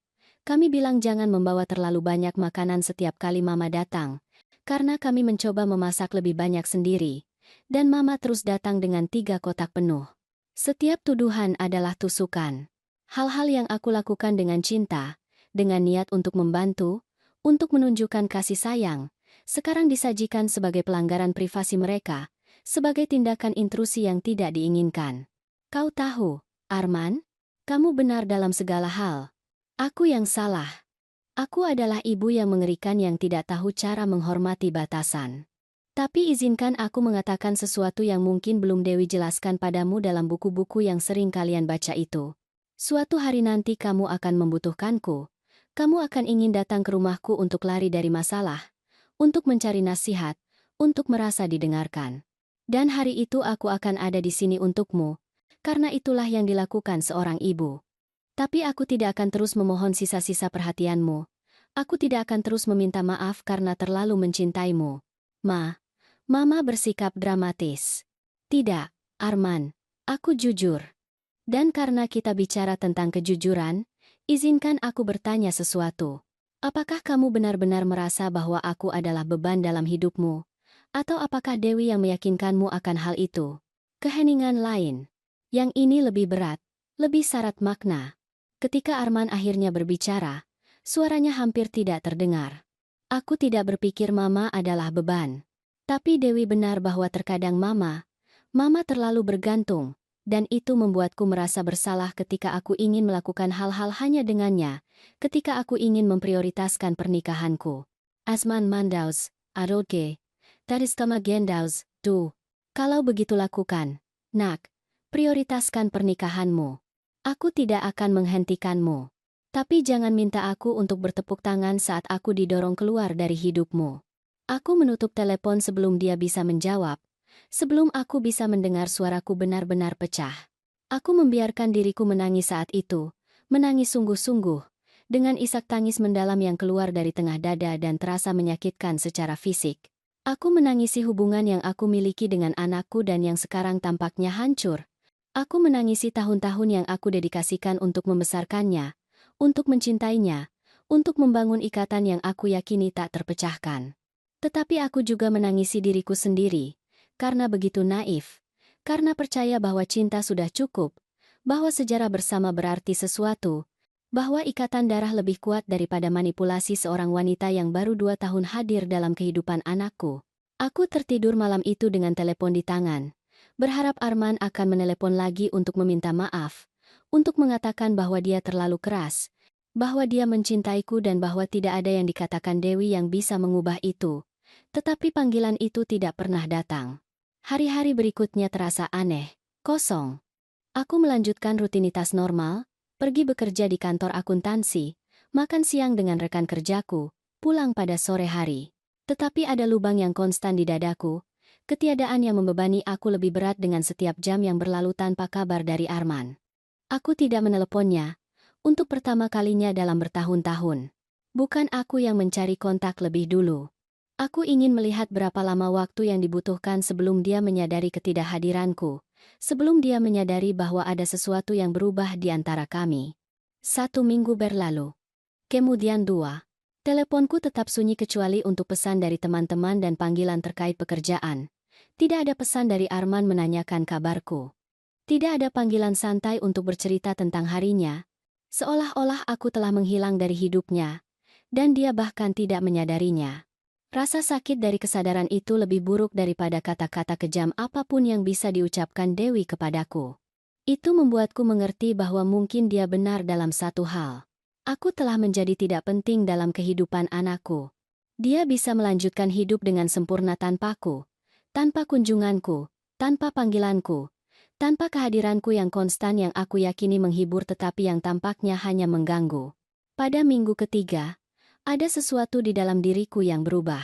Kami bilang jangan membawa terlalu banyak makanan setiap kali Mama datang, karena kami mencoba memasak lebih banyak sendiri. Dan Mama terus datang dengan 3 kotak penuh. Setiap tuduhan adalah tusukan. Hal-hal yang aku lakukan dengan cinta, dengan niat untuk membantu, untuk menunjukkan kasih sayang, sekarang disajikan sebagai pelanggaran privasi mereka, sebagai tindakan intrusi yang tidak diinginkan. Kau tahu, Arman, kamu benar dalam segala hal. Aku yang salah. Aku adalah ibu yang mengerikan yang tidak tahu cara menghormati batasan. Tapi izinkan aku mengatakan sesuatu yang mungkin belum Dewi jelaskan padamu dalam buku-buku yang sering kalian baca itu. Suatu hari nanti kamu akan membutuhkanku. Kamu akan ingin datang ke rumahku untuk lari dari masalah, untuk mencari nasihat, untuk merasa didengarkan. Dan hari itu aku akan ada di sini untukmu, karena itulah yang dilakukan seorang ibu. Tapi aku tidak akan terus memohon sisa-sisa perhatianmu. Aku tidak akan terus meminta maaf karena terlalu mencintaimu. Mama bersikap dramatis. Tidak, Arman, aku jujur. Dan karena kita bicara tentang kejujuran, izinkan aku bertanya sesuatu. Apakah kamu benar-benar merasa bahwa aku adalah beban dalam hidupmu? Atau apakah Dewi yang meyakinkanmu akan hal itu? Keheningan lain. Yang ini lebih berat, lebih syarat makna. Ketika Arman akhirnya berbicara, suaranya hampir tidak terdengar. Aku tidak berpikir Mama adalah beban. Tapi Dewi benar bahwa terkadang Mama terlalu bergantung, dan itu membuatku merasa bersalah ketika aku ingin melakukan hal-hal hanya dengannya, ketika aku ingin memprioritaskan pernikahanku. Asman Mandaus, Adolke, Tadiskama Gendaus, tuh. Kalau begitu lakukan, nak, prioritaskan pernikahanmu. Aku tidak akan menghentikanmu. Tapi jangan minta aku untuk bertepuk tangan saat aku didorong keluar dari hidupmu. Aku menutup telepon sebelum dia bisa menjawab, sebelum aku bisa mendengar suaraku benar-benar pecah. Aku membiarkan diriku menangis saat itu, menangis sungguh-sungguh, dengan isak tangis mendalam yang keluar dari tengah dada dan terasa menyakitkan secara fisik. Aku menangisi hubungan yang aku miliki dengan anakku dan yang sekarang tampaknya hancur. Aku menangisi tahun-tahun yang aku dedikasikan untuk membesarkannya, untuk mencintainya, untuk membangun ikatan yang aku yakini tak terpecahkan. Tetapi aku juga menangisi diriku sendiri, karena begitu naif, karena percaya bahwa cinta sudah cukup, bahwa sejarah bersama berarti sesuatu, bahwa ikatan darah lebih kuat daripada manipulasi seorang wanita yang baru 2 tahun hadir dalam kehidupan anakku. Aku tertidur malam itu dengan telepon di tangan, berharap Arman akan menelepon lagi untuk meminta maaf, untuk mengatakan bahwa dia terlalu keras, bahwa dia mencintaiku dan bahwa tidak ada yang dikatakan Dewi yang bisa mengubah itu. Tetapi panggilan itu tidak pernah datang. Hari-hari berikutnya terasa aneh, kosong. Aku melanjutkan rutinitas normal, pergi bekerja di kantor akuntansi, makan siang dengan rekan kerjaku, pulang pada sore hari. Tetapi ada lubang yang konstan di dadaku, ketiadaan yang membebani aku lebih berat dengan setiap jam yang berlalu tanpa kabar dari Arman. Aku tidak meneleponnya, untuk pertama kalinya dalam bertahun-tahun. Bukan aku yang mencari kontak lebih dulu. Aku ingin melihat berapa lama waktu yang dibutuhkan sebelum dia menyadari ketidakhadiranku, sebelum dia menyadari bahwa ada sesuatu yang berubah di antara kami. 1 minggu berlalu. Kemudian 2. Teleponku tetap sunyi kecuali untuk pesan dari teman-teman dan panggilan terkait pekerjaan. Tidak ada pesan dari Arman menanyakan kabarku. Tidak ada panggilan santai untuk bercerita tentang harinya. Seolah-olah aku telah menghilang dari hidupnya, dan dia bahkan tidak menyadarinya. Rasa sakit dari kesadaran itu lebih buruk daripada kata-kata kejam apapun yang bisa diucapkan Dewi kepadaku. Itu membuatku mengerti bahwa mungkin dia benar dalam satu hal. Aku telah menjadi tidak penting dalam kehidupan anakku. Dia bisa melanjutkan hidup dengan sempurna tanpaku, tanpa kunjunganku, tanpa panggilanku, tanpa kehadiranku yang konstan yang aku yakini menghibur tetapi yang tampaknya hanya mengganggu. Pada minggu ketiga, ada sesuatu di dalam diriku yang berubah.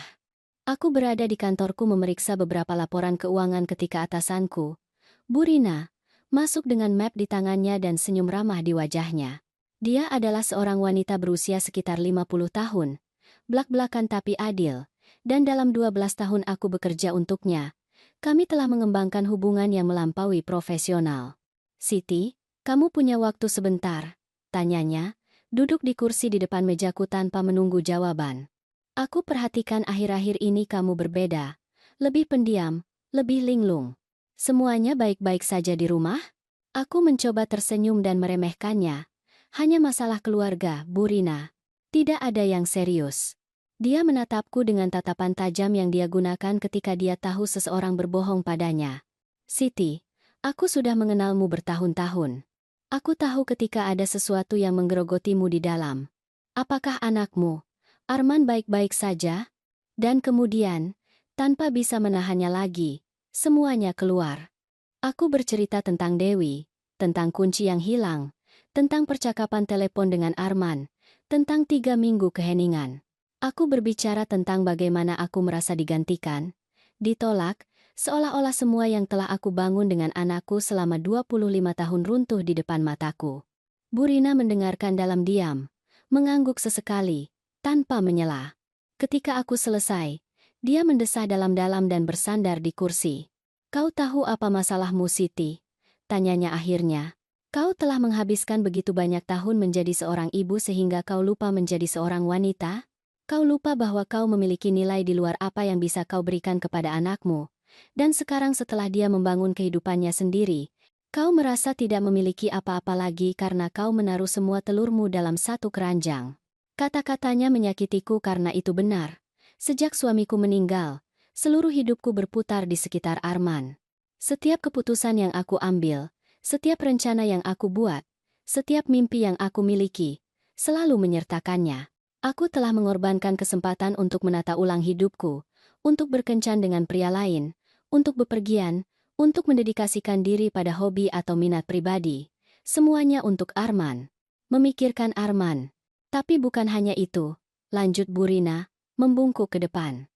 Aku berada di kantorku memeriksa beberapa laporan keuangan ketika atasanku, Bu Rina, masuk dengan map di tangannya dan senyum ramah di wajahnya. Dia adalah seorang wanita berusia sekitar 50 tahun, blak-blakan tapi adil, dan dalam 12 tahun aku bekerja untuknya, kami telah mengembangkan hubungan yang melampaui profesional. Siti, kamu punya waktu sebentar? Tanyanya, duduk di kursi di depan mejaku tanpa menunggu jawaban. Aku perhatikan akhir-akhir ini kamu berbeda, lebih pendiam, lebih linglung. Semuanya baik-baik saja di rumah? Aku mencoba tersenyum dan meremehkannya. Hanya masalah keluarga, Bu Rina. Tidak ada yang serius. Dia menatapku dengan tatapan tajam yang dia gunakan ketika dia tahu seseorang berbohong padanya. Siti, aku sudah mengenalmu bertahun-tahun. Aku tahu ketika ada sesuatu yang menggerogotimu di dalam. Apakah anakmu, Arman, baik-baik saja? Dan kemudian, tanpa bisa menahannya lagi, semuanya keluar. Aku bercerita tentang Dewi, tentang kunci yang hilang, tentang percakapan telepon dengan Arman, tentang 3 minggu keheningan. Aku berbicara tentang bagaimana aku merasa digantikan, ditolak, seolah-olah semua yang telah aku bangun dengan anakku selama 25 tahun runtuh di depan mataku. Burina mendengarkan dalam diam, mengangguk sesekali, tanpa menyela. Ketika aku selesai, dia mendesah dalam-dalam dan bersandar di kursi. "Kau tahu apa masalahmu, Siti?" tanyanya akhirnya. "Kau telah menghabiskan begitu banyak tahun menjadi seorang ibu sehingga kau lupa menjadi seorang wanita? Kau lupa bahwa kau memiliki nilai di luar apa yang bisa kau berikan kepada anakmu. Dan sekarang setelah dia membangun kehidupannya sendiri, kau merasa tidak memiliki apa-apa lagi karena kau menaruh semua telurmu dalam satu keranjang." Kata-katanya menyakitiku karena itu benar. Sejak suamiku meninggal, seluruh hidupku berputar di sekitar Arman. Setiap keputusan yang aku ambil, setiap rencana yang aku buat, setiap mimpi yang aku miliki, selalu menyertakannya. Aku telah mengorbankan kesempatan untuk menata ulang hidupku, untuk berkencan dengan pria lain, untuk bepergian, untuk mendedikasikan diri pada hobi atau minat pribadi. Semuanya untuk Arman. Memikirkan Arman. Tapi bukan hanya itu, lanjut Burina, membungkuk ke depan.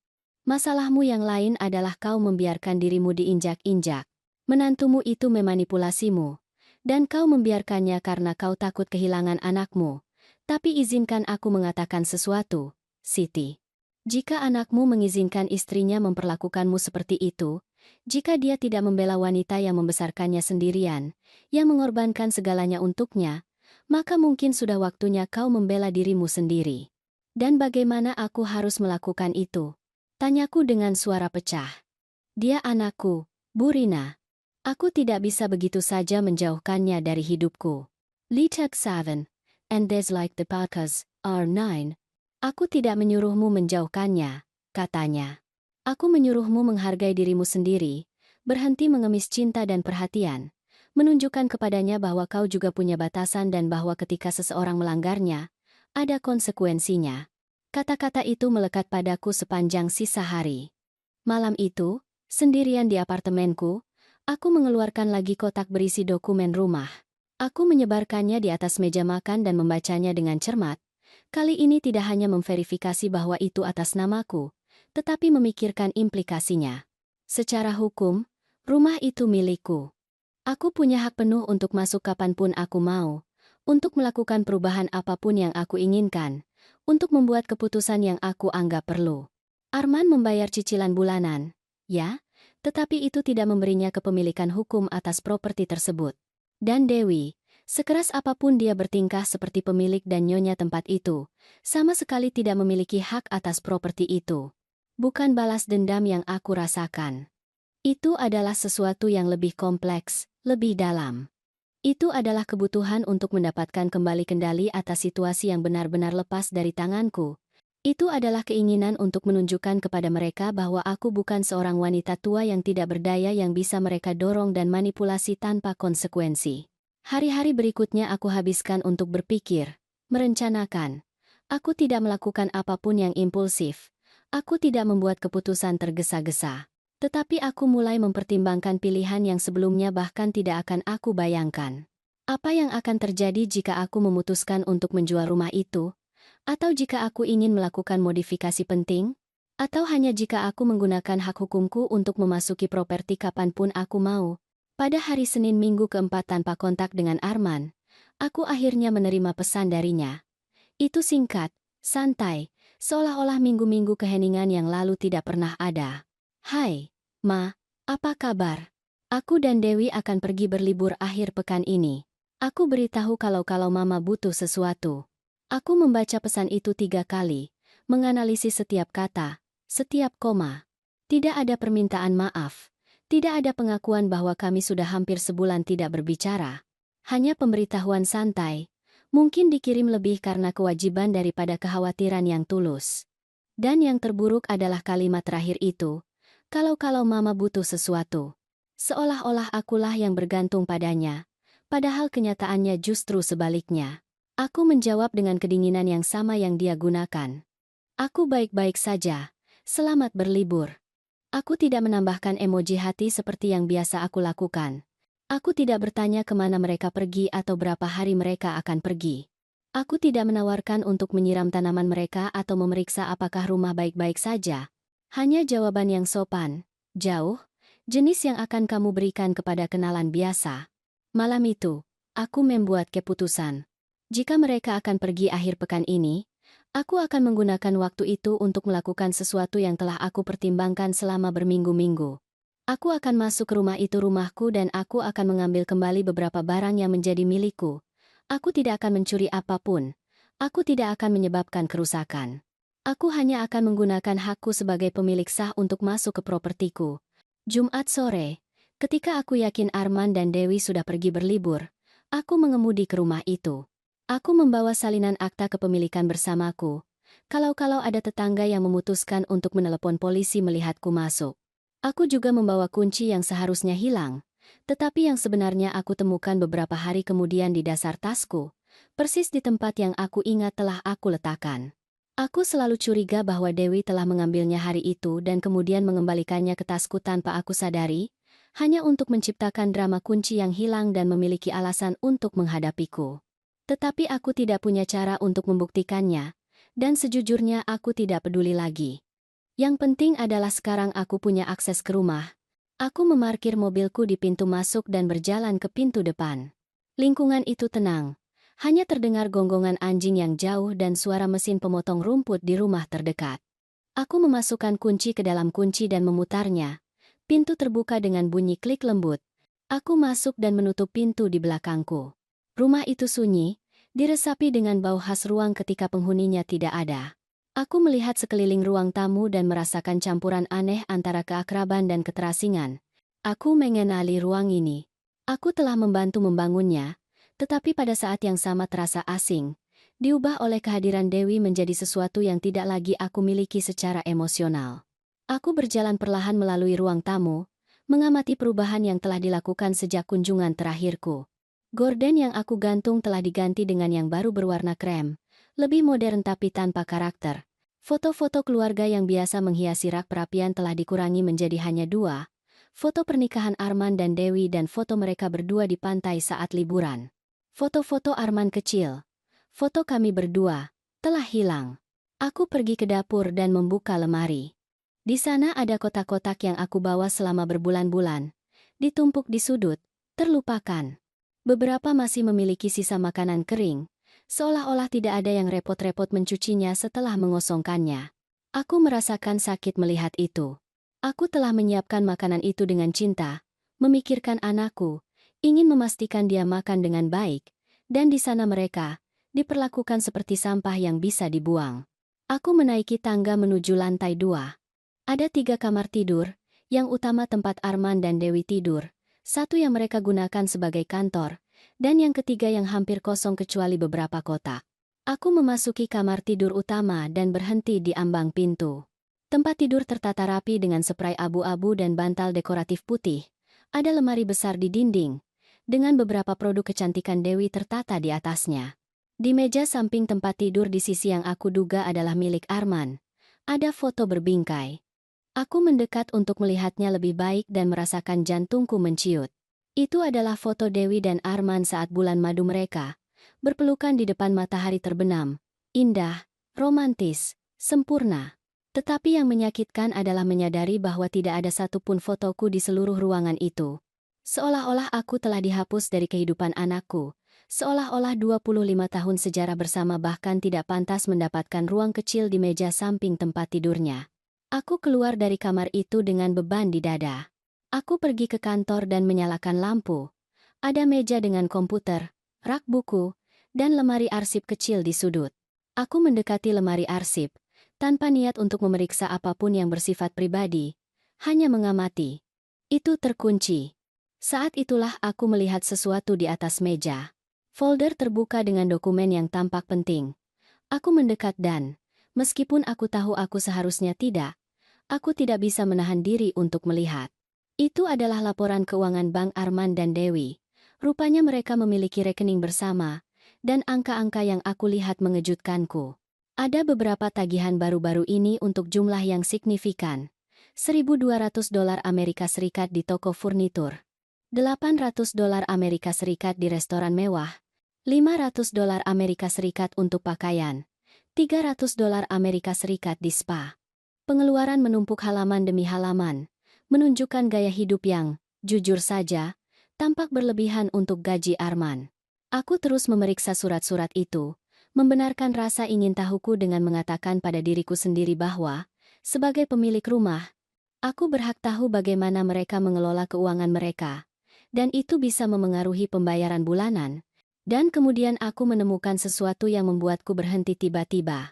Masalahmu yang lain adalah kau membiarkan dirimu diinjak-injak. Menantumu itu memanipulasimu, dan kau membiarkannya karena kau takut kehilangan anakmu. Tapi izinkan aku mengatakan sesuatu, Siti. Jika anakmu mengizinkan istrinya memperlakukanmu seperti itu, jika dia tidak membela wanita yang membesarkannya sendirian, yang mengorbankan segalanya untuknya, maka mungkin sudah waktunya kau membela dirimu sendiri. Dan bagaimana aku harus melakukan itu? Tanyaku dengan suara pecah. Dia anakku, Burina. Aku tidak bisa begitu saja menjauhkannya dari hidupku. Litak 7. And there's like the podcast, R9. Aku tidak menyuruhmu menjauhkannya, katanya. Aku menyuruhmu menghargai dirimu sendiri, berhenti mengemis cinta dan perhatian, menunjukkan kepadanya bahwa kau juga punya batasan dan bahwa ketika seseorang melanggarnya, ada konsekuensinya. Kata-kata itu melekat padaku sepanjang sisa hari. Malam itu, sendirian di apartemenku, aku mengeluarkan lagi kotak berisi dokumen rumah. Aku menyebarkannya di atas meja makan dan membacanya dengan cermat. Kali ini tidak hanya memverifikasi bahwa itu atas namaku, tetapi memikirkan implikasinya. Secara hukum, rumah itu milikku. Aku punya hak penuh untuk masuk kapanpun aku mau, untuk melakukan perubahan apapun yang aku inginkan, untuk membuat keputusan yang aku anggap perlu. Arman membayar cicilan bulanan, ya, tetapi itu tidak memberinya kepemilikan hukum atas properti tersebut. Dan Dewi, sekeras apapun dia bertingkah seperti pemilik dan nyonya tempat itu, sama sekali tidak memiliki hak atas properti itu. Bukan balas dendam yang aku rasakan. Itu adalah sesuatu yang lebih kompleks, lebih dalam. Itu adalah kebutuhan untuk mendapatkan kembali kendali atas situasi yang benar-benar lepas dari tanganku. Itu adalah keinginan untuk menunjukkan kepada mereka bahwa aku bukan seorang wanita tua yang tidak berdaya yang bisa mereka dorong dan manipulasi tanpa konsekuensi. Hari-hari berikutnya aku habiskan untuk berpikir, merencanakan. Aku tidak melakukan apapun yang impulsif. Aku tidak membuat keputusan tergesa-gesa. Tetapi aku mulai mempertimbangkan pilihan yang sebelumnya bahkan tidak akan aku bayangkan. Apa yang akan terjadi jika aku memutuskan untuk menjual rumah itu? Atau jika aku ingin melakukan modifikasi penting? Atau hanya jika aku menggunakan hak hukumku untuk memasuki properti kapanpun aku mau? Pada hari Senin minggu keempat tanpa kontak dengan Arman, aku akhirnya menerima pesan darinya. Itu singkat, santai, seolah-olah minggu-minggu keheningan yang lalu tidak pernah ada. "Hai, Ma, apa kabar? Aku dan Dewi akan pergi berlibur akhir pekan ini. Aku beritahu kalau Mama butuh sesuatu." Aku membaca pesan itu 3 kali, menganalisis setiap kata, setiap koma. Tidak ada permintaan maaf, tidak ada pengakuan bahwa kami sudah hampir sebulan tidak berbicara. Hanya pemberitahuan santai, mungkin dikirim lebih karena kewajiban daripada kekhawatiran yang tulus. Dan yang terburuk adalah kalimat terakhir itu, kalau mama butuh sesuatu. Seolah-olah akulah yang bergantung padanya, padahal kenyataannya justru sebaliknya. Aku menjawab dengan kedinginan yang sama yang dia gunakan. Aku baik-baik saja, selamat berlibur. Aku tidak menambahkan emoji hati seperti yang biasa aku lakukan. Aku tidak bertanya kemana mereka pergi atau berapa hari mereka akan pergi. Aku tidak menawarkan untuk menyiram tanaman mereka atau memeriksa apakah rumah baik-baik saja. Hanya jawaban yang sopan, jauh, jenis yang akan kamu berikan kepada kenalan biasa. Malam itu, aku membuat keputusan. Jika mereka akan pergi akhir pekan ini, aku akan menggunakan waktu itu untuk melakukan sesuatu yang telah aku pertimbangkan selama berminggu-minggu. Aku akan masuk ke rumah itu rumahku dan aku akan mengambil kembali beberapa barang yang menjadi milikku. Aku tidak akan mencuri apapun. Aku tidak akan menyebabkan kerusakan. Aku hanya akan menggunakan hakku sebagai pemilik sah untuk masuk ke propertiku. Jumat sore, ketika aku yakin Arman dan Dewi sudah pergi berlibur, aku mengemudi ke rumah itu. Aku membawa salinan akta kepemilikan bersamaku. Kalau ada tetangga yang memutuskan untuk menelepon polisi melihatku masuk. Aku juga membawa kunci yang seharusnya hilang, tetapi yang sebenarnya aku temukan beberapa hari kemudian di dasar tasku, persis di tempat yang aku ingat telah aku letakkan. Aku selalu curiga bahwa Dewi telah mengambilnya hari itu dan kemudian mengembalikannya ke tasku tanpa aku sadari, hanya untuk menciptakan drama kunci yang hilang dan memiliki alasan untuk menghadapiku. Tetapi aku tidak punya cara untuk membuktikannya, dan sejujurnya aku tidak peduli lagi. Yang penting adalah sekarang aku punya akses ke rumah. Aku memarkir mobilku di pintu masuk dan berjalan ke pintu depan. Lingkungan itu tenang. Hanya terdengar gonggongan anjing yang jauh dan suara mesin pemotong rumput di rumah terdekat. Aku memasukkan kunci ke dalam kunci dan memutarnya. Pintu terbuka dengan bunyi klik lembut. Aku masuk dan menutup pintu di belakangku. Rumah itu sunyi, diresapi dengan bau khas ruang ketika penghuninya tidak ada. Aku melihat sekeliling ruang tamu dan merasakan campuran aneh antara keakraban dan keterasingan. Aku mengenali ruang ini. Aku telah membantu membangunnya, tetapi pada saat yang sama terasa asing, diubah oleh kehadiran Dewi menjadi sesuatu yang tidak lagi aku miliki secara emosional. Aku berjalan perlahan melalui ruang tamu, mengamati perubahan yang telah dilakukan sejak kunjungan terakhirku. Gorden yang aku gantung telah diganti dengan yang baru berwarna krem, lebih modern tapi tanpa karakter. Foto-foto keluarga yang biasa menghiasi rak perapian telah dikurangi menjadi hanya 2, foto pernikahan Arman dan Dewi dan foto mereka berdua di pantai saat liburan. Foto-foto Arman kecil, foto kami berdua, telah hilang. Aku pergi ke dapur dan membuka lemari. Di sana ada kotak-kotak yang aku bawa selama berbulan-bulan, ditumpuk di sudut, terlupakan. Beberapa masih memiliki sisa makanan kering, seolah-olah tidak ada yang repot-repot mencucinya setelah mengosongkannya. Aku merasakan sakit melihat itu. Aku telah menyiapkan makanan itu dengan cinta, memikirkan anakku, ingin memastikan dia makan dengan baik, dan di sana mereka, diperlakukan seperti sampah yang bisa dibuang. Aku menaiki tangga menuju lantai 2. Ada 3 kamar tidur, yang utama tempat Arman dan Dewi tidur, satu yang mereka gunakan sebagai kantor, dan yang ketiga yang hampir kosong kecuali beberapa kotak. Aku memasuki kamar tidur utama dan berhenti di ambang pintu. Tempat tidur tertata rapi dengan spray abu-abu dan bantal dekoratif putih. Ada lemari besar di dinding, dengan beberapa produk kecantikan Dewi tertata di atasnya. Di meja samping tempat tidur di sisi yang aku duga adalah milik Arman, ada foto berbingkai. Aku mendekat untuk melihatnya lebih baik dan merasakan jantungku menciut. Itu adalah foto Dewi dan Arman saat bulan madu mereka, berpelukan di depan matahari terbenam. Indah, romantis, sempurna. Tetapi yang menyakitkan adalah menyadari bahwa tidak ada satupun fotoku di seluruh ruangan itu. Seolah-olah aku telah dihapus dari kehidupan anakku, seolah-olah 25 tahun sejarah bersama bahkan tidak pantas mendapatkan ruang kecil di meja samping tempat tidurnya. Aku keluar dari kamar itu dengan beban di dada. Aku pergi ke kantor dan menyalakan lampu. Ada meja dengan komputer, rak buku, dan lemari arsip kecil di sudut. Aku mendekati lemari arsip, tanpa niat untuk memeriksa apapun yang bersifat pribadi, hanya mengamati. Itu terkunci. Saat itulah aku melihat sesuatu di atas meja. Folder terbuka dengan dokumen yang tampak penting. Aku mendekat dan Meskipun aku tahu aku seharusnya tidak, aku tidak bisa menahan diri untuk melihat. Itu adalah laporan keuangan Bank Arman dan Dewi. Rupanya mereka memiliki rekening bersama, dan angka-angka yang aku lihat mengejutkanku. Ada beberapa tagihan baru-baru ini untuk jumlah yang signifikan. $1.200 Amerika Serikat di toko furnitur. $800 Amerika Serikat di restoran mewah. $500 Amerika Serikat untuk pakaian. $300 Amerika Serikat di spa. Pengeluaran menumpuk halaman demi halaman, menunjukkan gaya hidup yang, jujur saja, tampak berlebihan untuk gaji Arman. Aku terus memeriksa surat-surat itu, membenarkan rasa ingin tahuku dengan mengatakan pada diriku sendiri bahwa, sebagai pemilik rumah, aku berhak tahu bagaimana mereka mengelola keuangan mereka, dan itu bisa memengaruhi pembayaran bulanan. Dan kemudian aku menemukan sesuatu yang membuatku berhenti tiba-tiba.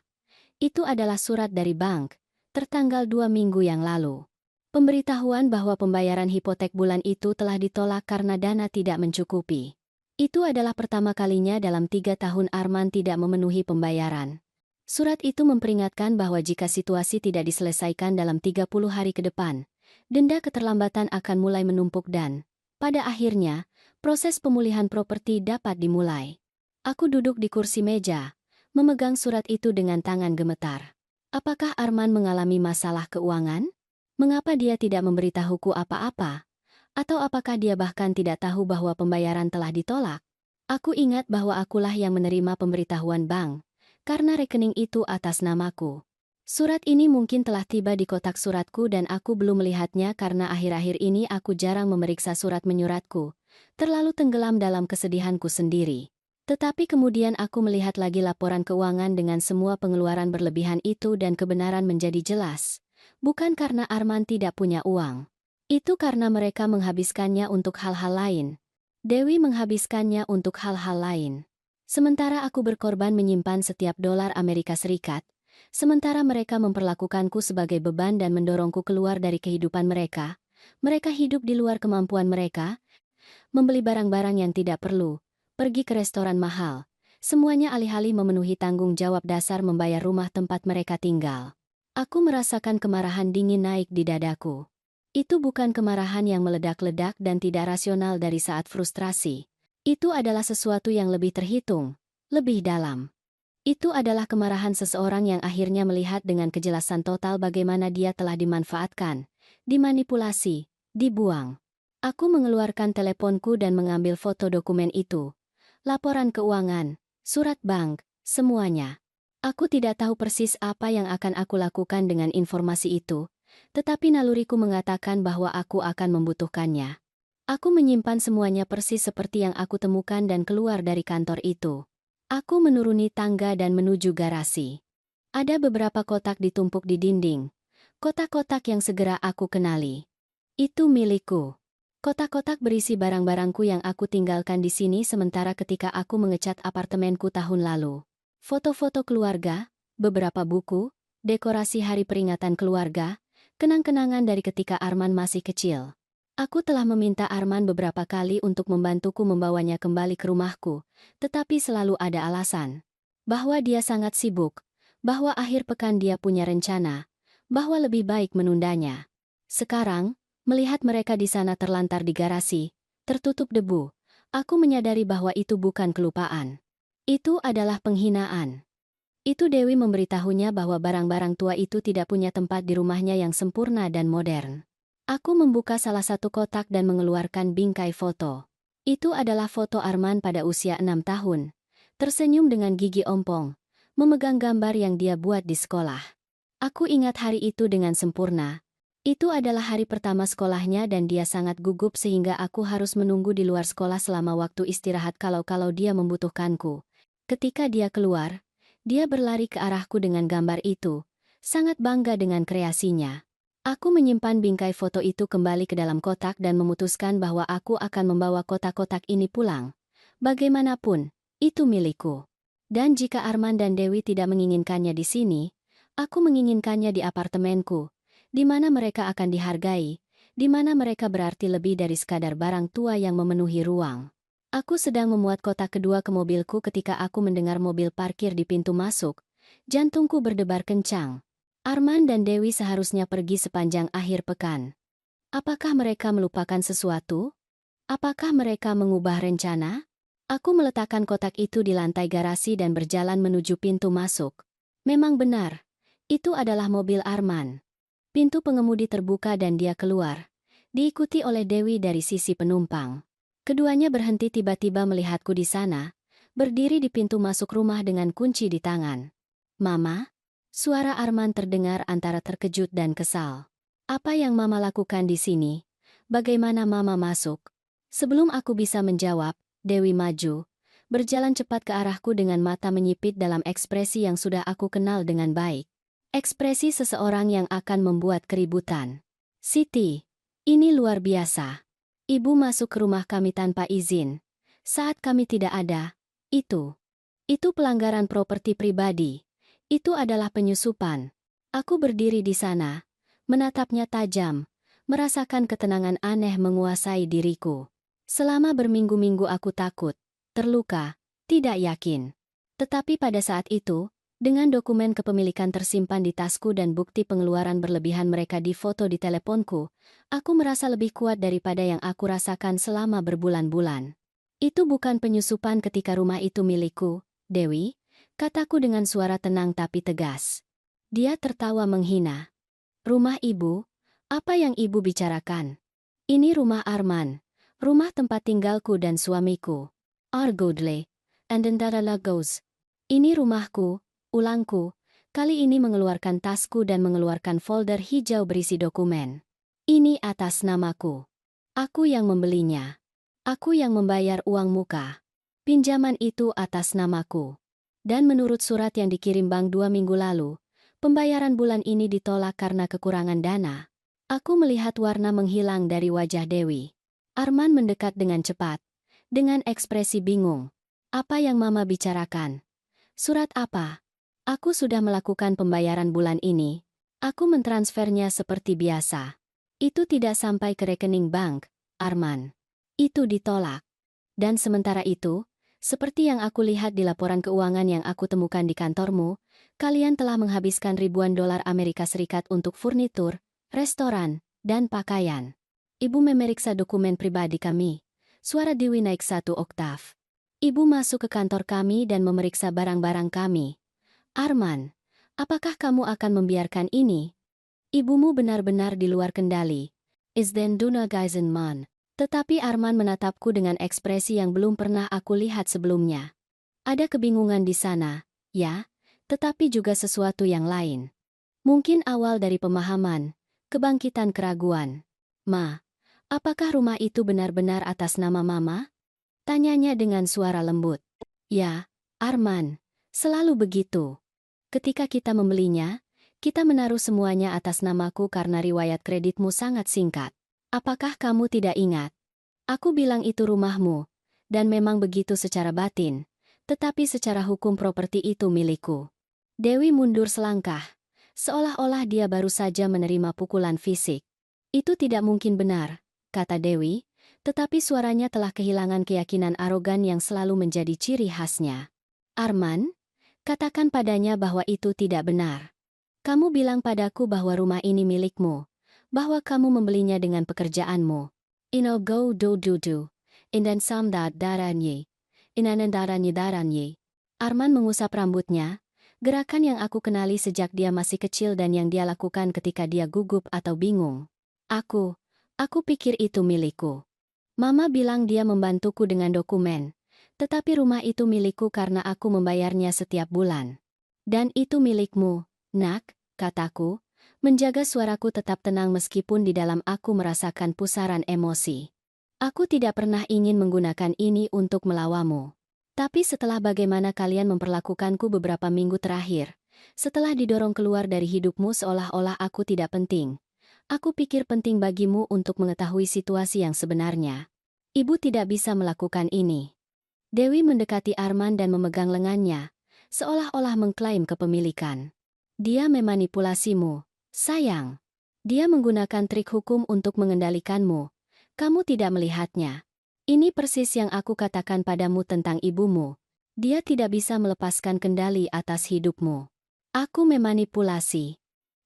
Itu adalah surat dari bank, tertanggal 2 minggu yang lalu. Pemberitahuan bahwa pembayaran hipotek bulan itu telah ditolak karena dana tidak mencukupi. Itu adalah pertama kalinya dalam 3 tahun Arman tidak memenuhi pembayaran. Surat itu memperingatkan bahwa jika situasi tidak diselesaikan dalam 30 hari ke depan, denda keterlambatan akan mulai menumpuk dan, pada akhirnya, proses pemulihan properti dapat dimulai. Aku duduk di kursi meja, memegang surat itu dengan tangan gemetar. Apakah Arman mengalami masalah keuangan? Mengapa dia tidak memberitahuku apa-apa? Atau apakah dia bahkan tidak tahu bahwa pembayaran telah ditolak? Aku ingat bahwa akulah yang menerima pemberitahuan bank, karena rekening itu atas namaku. Surat ini mungkin telah tiba di kotak suratku dan aku belum melihatnya karena akhir-akhir ini aku jarang memeriksa surat menyuratku, terlalu tenggelam dalam kesedihanku sendiri. Tetapi kemudian aku melihat lagi laporan keuangan dengan semua pengeluaran berlebihan itu dan kebenaran menjadi jelas. Bukan karena Arman tidak punya uang. Itu karena mereka menghabiskannya untuk hal-hal lain. Dewi menghabiskannya untuk hal-hal lain. Sementara aku berkorban menyimpan setiap dolar Amerika Serikat, sementara mereka memperlakukanku sebagai beban dan mendorongku keluar dari kehidupan mereka. Mereka hidup di luar kemampuan mereka, membeli barang-barang yang tidak perlu, pergi ke restoran mahal, semuanya alih-alih memenuhi tanggung jawab dasar membayar rumah tempat mereka tinggal. Aku merasakan kemarahan dingin naik di dadaku. Itu bukan kemarahan yang meledak-ledak dan tidak rasional dari saat frustrasi. Itu adalah sesuatu yang lebih terhitung, lebih dalam. Itu adalah kemarahan seseorang yang akhirnya melihat dengan kejelasan total bagaimana dia telah dimanfaatkan, dimanipulasi, dibuang. Aku mengeluarkan teleponku dan mengambil foto dokumen itu. Laporan keuangan, surat bank, semuanya. Aku tidak tahu persis apa yang akan aku lakukan dengan informasi itu, tetapi naluriku mengatakan bahwa aku akan membutuhkannya. Aku menyimpan semuanya persis seperti yang aku temukan dan keluar dari kantor itu. Aku menuruni tangga dan menuju garasi. Ada beberapa kotak ditumpuk di dinding. Kotak-kotak yang segera aku kenali. Itu milikku. Kotak-kotak berisi barang-barangku yang aku tinggalkan di sini sementara ketika aku mengecat apartemenku tahun lalu. Foto-foto keluarga, beberapa buku, dekorasi hari peringatan keluarga, kenang-kenangan dari ketika Arman masih kecil. Aku telah meminta Arman beberapa kali untuk membantuku membawanya kembali ke rumahku, tetapi selalu ada alasan. Bahwa dia sangat sibuk, bahwa akhir pekan dia punya rencana, bahwa lebih baik menundanya. Sekarang, melihat mereka di sana terlantar di garasi, tertutup debu, aku menyadari bahwa itu bukan kelupaan. Itu adalah penghinaan. Itu Dewi memberitahunya bahwa barang-barang tua itu tidak punya tempat di rumahnya yang sempurna dan modern. Aku membuka salah satu kotak dan mengeluarkan bingkai foto. Itu adalah foto Arman pada usia 6 tahun, tersenyum dengan gigi ompong, memegang gambar yang dia buat di sekolah. Aku ingat hari itu dengan sempurna. Itu adalah hari pertama sekolahnya dan dia sangat gugup sehingga aku harus menunggu di luar sekolah selama waktu istirahat kalau dia membutuhkanku. Ketika dia keluar, dia berlari ke arahku dengan gambar itu, sangat bangga dengan kreasinya. Aku menyimpan bingkai foto itu kembali ke dalam kotak dan memutuskan bahwa aku akan membawa kotak-kotak ini pulang. Bagaimanapun, itu milikku. Dan jika Arman dan Dewi tidak menginginkannya di sini, aku menginginkannya di apartemenku, di mana mereka akan dihargai, di mana mereka berarti lebih dari sekadar barang tua yang memenuhi ruang. Aku sedang memuat kotak kedua ke mobilku ketika aku mendengar mobil parkir di pintu masuk, Jantungku berdebar kencang. Arman dan Dewi seharusnya pergi sepanjang akhir pekan. Apakah mereka melupakan sesuatu? Apakah mereka mengubah rencana? Aku meletakkan kotak itu di lantai garasi dan berjalan menuju pintu masuk. Memang benar, itu adalah mobil Arman. Pintu pengemudi terbuka dan dia keluar, diikuti oleh Dewi dari sisi penumpang. Keduanya berhenti tiba-tiba melihatku di sana, berdiri di pintu masuk rumah dengan kunci di tangan. "Mama?" Suara Arman terdengar antara terkejut dan kesal. "Apa yang Mama lakukan di sini? Bagaimana Mama masuk?" Sebelum aku bisa menjawab, Dewi maju, berjalan cepat ke arahku dengan mata menyipit dalam ekspresi yang sudah aku kenal dengan baik. Ekspresi seseorang yang akan membuat keributan. "Siti, ini luar biasa. Ibu masuk ke rumah kami tanpa izin. Saat kami tidak ada, itu. Itu pelanggaran properti pribadi. Itu adalah penyusupan." Aku berdiri di sana, menatapnya tajam, merasakan ketenangan aneh menguasai diriku. Selama berminggu-minggu aku takut, terluka, tidak yakin. Tetapi pada saat itu, dengan dokumen kepemilikan tersimpan di tasku dan bukti pengeluaran berlebihan mereka difoto di teleponku, aku merasa lebih kuat daripada yang aku rasakan selama berbulan-bulan. "Itu bukan penyusupan ketika rumah itu milikku, Dewi," kataku dengan suara tenang tapi tegas. Dia tertawa menghina. "Rumah ibu? Apa yang ibu bicarakan? Ini rumah Arman. Rumah tempat tinggalku dan suamiku. Argodle. And then goes. Ini rumahku, ulangku." Kali ini mengeluarkan tasku dan mengeluarkan folder hijau berisi dokumen. "Ini atas namaku. Aku yang membelinya. Aku yang membayar uang muka. Pinjaman itu atas namaku. Dan menurut surat yang dikirim bank 2 minggu lalu, pembayaran bulan ini ditolak karena kekurangan dana." Aku melihat warna menghilang dari wajah Dewi. Arman mendekat dengan cepat, dengan ekspresi bingung. "Apa yang Mama bicarakan? Surat apa?" "Aku sudah melakukan pembayaran bulan ini. Aku mentransfernya seperti biasa. Itu tidak sampai ke rekening bank, Arman. Itu ditolak. Dan sementara itu, seperti yang aku lihat di laporan keuangan yang aku temukan di kantormu, kalian telah menghabiskan ribuan dolar Amerika Serikat untuk furnitur, restoran, dan pakaian." Ibu memeriksa dokumen pribadi kami. Suara Dewi naik 1 oktav. "Ibu masuk ke kantor kami dan memeriksa barang-barang kami. Arman, apakah kamu akan membiarkan ini? Ibumu benar-benar di luar kendali. Is then Duna man." Tetapi Arman menatapku dengan ekspresi yang belum pernah aku lihat sebelumnya. Ada kebingungan di sana, ya, tetapi juga sesuatu yang lain. Mungkin awal dari pemahaman, kebangkitan keraguan. "Ma, apakah rumah itu benar-benar atas nama Mama?" Tanyanya dengan suara lembut. "Ya, Arman, selalu begitu. Ketika kita membelinya, kita menaruh semuanya atas namaku karena riwayat kreditmu sangat singkat. Apakah kamu tidak ingat? Aku bilang itu rumahmu, dan memang begitu secara batin, tetapi secara hukum properti itu milikku." Dewi mundur selangkah, seolah-olah dia baru saja menerima pukulan fisik. "Itu tidak mungkin benar," kata Dewi, tetapi suaranya telah kehilangan keyakinan arogan yang selalu menjadi ciri khasnya. "Arman, katakan padanya bahwa itu tidak benar. Kamu bilang padaku bahwa rumah ini milikmu, bahwa kamu membelinya dengan pekerjaanmu. Ino go do. Indan sam daranyi. Inanan daranyi. Arman mengusap rambutnya, gerakan yang aku kenali sejak dia masih kecil dan yang dia lakukan ketika dia gugup atau bingung. Aku pikir itu milikku. Mama bilang dia membantuku dengan dokumen, tetapi rumah itu milikku karena aku membayarnya setiap bulan. Dan itu milikmu, Nak," kataku, menjaga suaraku tetap tenang meskipun di dalam aku merasakan pusaran emosi. "Aku tidak pernah ingin menggunakan ini untuk melawamu. Tapi setelah bagaimana kalian memperlakukanku beberapa minggu terakhir, setelah didorong keluar dari hidupmu seolah-olah aku tidak penting, aku pikir penting bagimu untuk mengetahui situasi yang sebenarnya. Ibu tidak bisa melakukan ini." Dewi mendekati Arman dan memegang lengannya, seolah-olah mengklaim kepemilikan. "Dia memanipulasimu, sayang. Dia menggunakan trik hukum untuk mengendalikanmu. Kamu tidak melihatnya. Ini persis yang aku katakan padamu tentang ibumu. Dia tidak bisa melepaskan kendali atas hidupmu." Aku memanipulasi.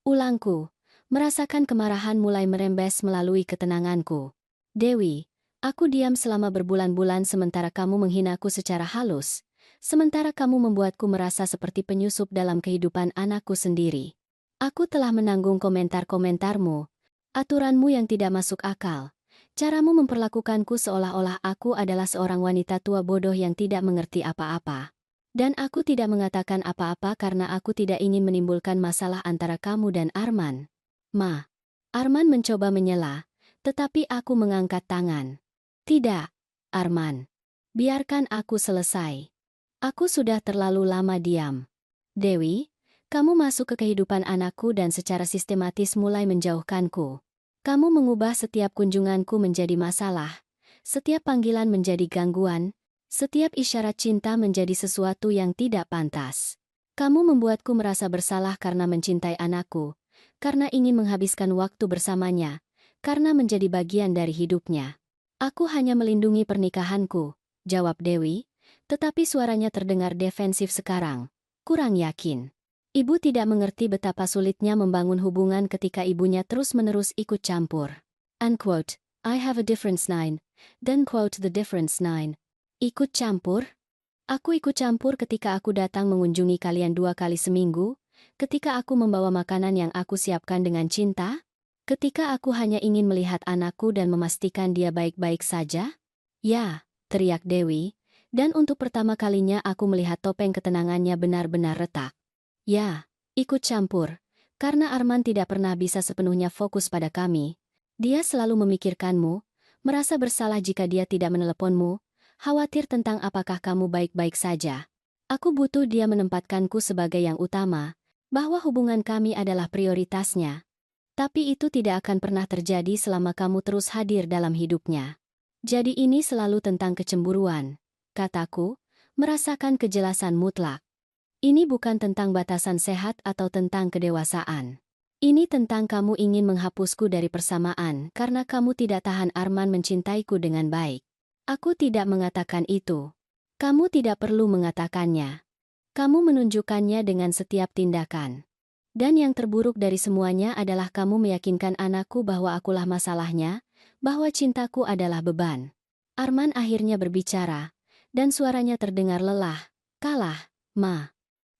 Ulangku, merasakan kemarahan mulai merembes melalui ketenanganku. Dewi, aku diam selama berbulan-bulan sementara kamu menghinaku secara halus. Sementara kamu membuatku merasa seperti penyusup dalam kehidupan anakku sendiri. Aku telah menanggung komentar-komentarmu, aturanmu yang tidak masuk akal. Caramu memperlakukanku seolah-olah aku adalah seorang wanita tua bodoh yang tidak mengerti apa-apa. Dan aku tidak mengatakan apa-apa karena aku tidak ingin menimbulkan masalah antara kamu dan Arman. Ma, Arman mencoba menyela, tetapi aku mengangkat tangan. Tidak, Arman. Biarkan aku selesai. Aku sudah terlalu lama diam. Dewi, kamu masuk ke kehidupan anakku dan secara sistematis mulai menjauhkanku. Kamu mengubah setiap kunjunganku menjadi masalah, setiap panggilan menjadi gangguan, setiap isyarat cinta menjadi sesuatu yang tidak pantas. Kamu membuatku merasa bersalah karena mencintai anakku, karena ingin menghabiskan waktu bersamanya, karena menjadi bagian dari hidupnya. Aku hanya melindungi pernikahanku, jawab Dewi, tetapi suaranya terdengar defensif sekarang. Kurang yakin. Ibu tidak mengerti betapa sulitnya membangun hubungan ketika ibunya terus-menerus ikut campur. Unquote, I have a difference nine. Then quote the difference nine. Ikut campur? Aku ikut campur ketika aku datang mengunjungi kalian 2 kali seminggu, ketika aku membawa makanan yang aku siapkan dengan cinta, ketika aku hanya ingin melihat anakku dan memastikan dia baik-baik saja? Ya, teriak Dewi, dan untuk pertama kalinya aku melihat topeng ketenangannya benar-benar retak. Ya, ikut campur, karena Arman tidak pernah bisa sepenuhnya fokus pada kami. Dia selalu memikirkanmu, merasa bersalah jika dia tidak meneleponmu, khawatir tentang apakah kamu baik-baik saja. Aku butuh dia menempatkanku sebagai yang utama, bahwa hubungan kami adalah prioritasnya. Tapi itu tidak akan pernah terjadi selama kamu terus hadir dalam hidupnya. Jadi ini selalu tentang kecemburuan, kataku, merasakan kejelasan mutlak. Ini bukan tentang batasan sehat atau tentang kedewasaan. Ini tentang kamu ingin menghapusku dari persamaan karena kamu tidak tahan Arman mencintaiku dengan baik. Aku tidak mengatakan itu. Kamu tidak perlu mengatakannya. Kamu menunjukkannya dengan setiap tindakan. Dan yang terburuk dari semuanya adalah kamu meyakinkan anakku bahwa akulah masalahnya, bahwa cintaku adalah beban. Arman akhirnya berbicara, dan suaranya terdengar lelah. Kalah, Ma.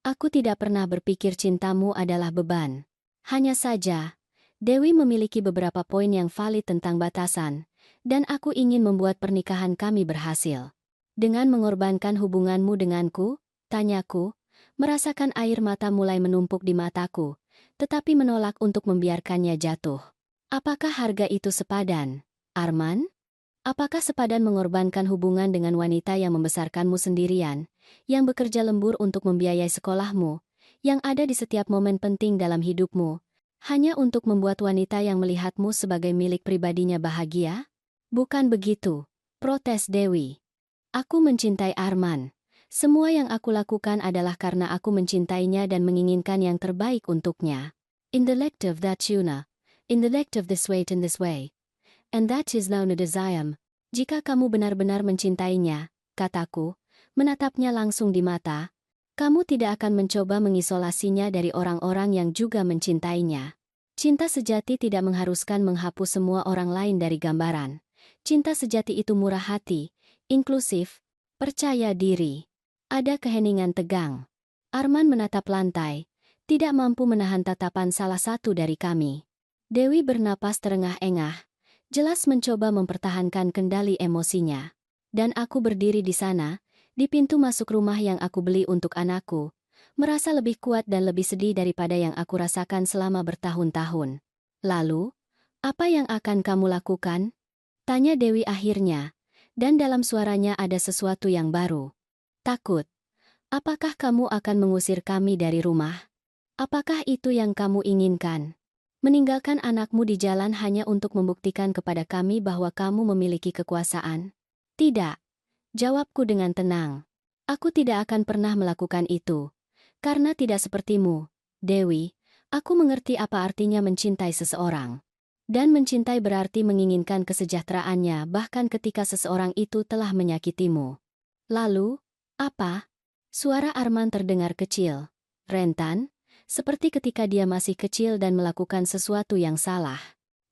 Aku tidak pernah berpikir cintamu adalah beban. Hanya saja, Dewi memiliki beberapa poin yang valid tentang batasan, dan aku ingin membuat pernikahan kami berhasil. Dengan mengorbankan hubunganmu denganku, tanyaku, merasakan air mata mulai menumpuk di mataku, tetapi menolak untuk membiarkannya jatuh. Apakah harga itu sepadan, Arman? Apakah sepadan mengorbankan hubungan dengan wanita yang membesarkanmu sendirian, yang bekerja lembur untuk membiayai sekolahmu, yang ada di setiap momen penting dalam hidupmu, hanya untuk membuat wanita yang melihatmu sebagai milik pribadinya bahagia? Bukan begitu, protes Dewi. Aku mencintai Arman. Semua yang aku lakukan adalah karena aku mencintainya dan menginginkan yang terbaik untuknya. In the light of that tuna, in the light of this weight in this way. And that is now Nudazayam. Jika kamu benar-benar mencintainya, kataku, menatapnya langsung di mata, kamu tidak akan mencoba mengisolasinya dari orang-orang yang juga mencintainya. Cinta sejati tidak mengharuskan menghapus semua orang lain dari gambaran. Cinta sejati itu murah hati, inklusif, percaya diri. Ada keheningan tegang. Arman menatap lantai, tidak mampu menahan tatapan salah satu dari kami. Dewi bernapas terengah-engah, jelas mencoba mempertahankan kendali emosinya. Dan aku berdiri di sana, di pintu masuk rumah yang aku beli untuk anakku, merasa lebih kuat dan lebih sedih daripada yang aku rasakan selama bertahun-tahun. Lalu, apa yang akan kamu lakukan? Tanya Dewi akhirnya, dan dalam suaranya ada sesuatu yang baru. Takut. Apakah kamu akan mengusir kami dari rumah? Apakah itu yang kamu inginkan? Meninggalkan anakmu di jalan hanya untuk membuktikan kepada kami bahwa kamu memiliki kekuasaan? Tidak. Jawabku dengan tenang. Aku tidak akan pernah melakukan itu. Karena tidak sepertimu, Dewi, aku mengerti apa artinya mencintai seseorang. Dan mencintai berarti menginginkan kesejahteraannya bahkan ketika seseorang itu telah menyakitimu. Lalu, apa? Suara Arman terdengar kecil, rentan, seperti ketika dia masih kecil dan melakukan sesuatu yang salah.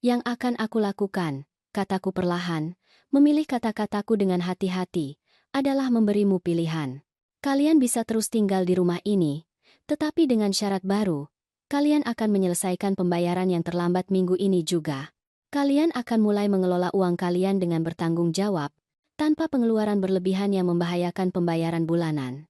Yang akan aku lakukan, kataku perlahan, memilih kata-kataku dengan hati-hati, adalah memberimu pilihan. Kalian bisa terus tinggal di rumah ini, tetapi dengan syarat baru, kalian akan menyelesaikan pembayaran yang terlambat minggu ini juga. Kalian akan mulai mengelola uang kalian dengan bertanggung jawab, tanpa pengeluaran berlebihan yang membahayakan pembayaran bulanan.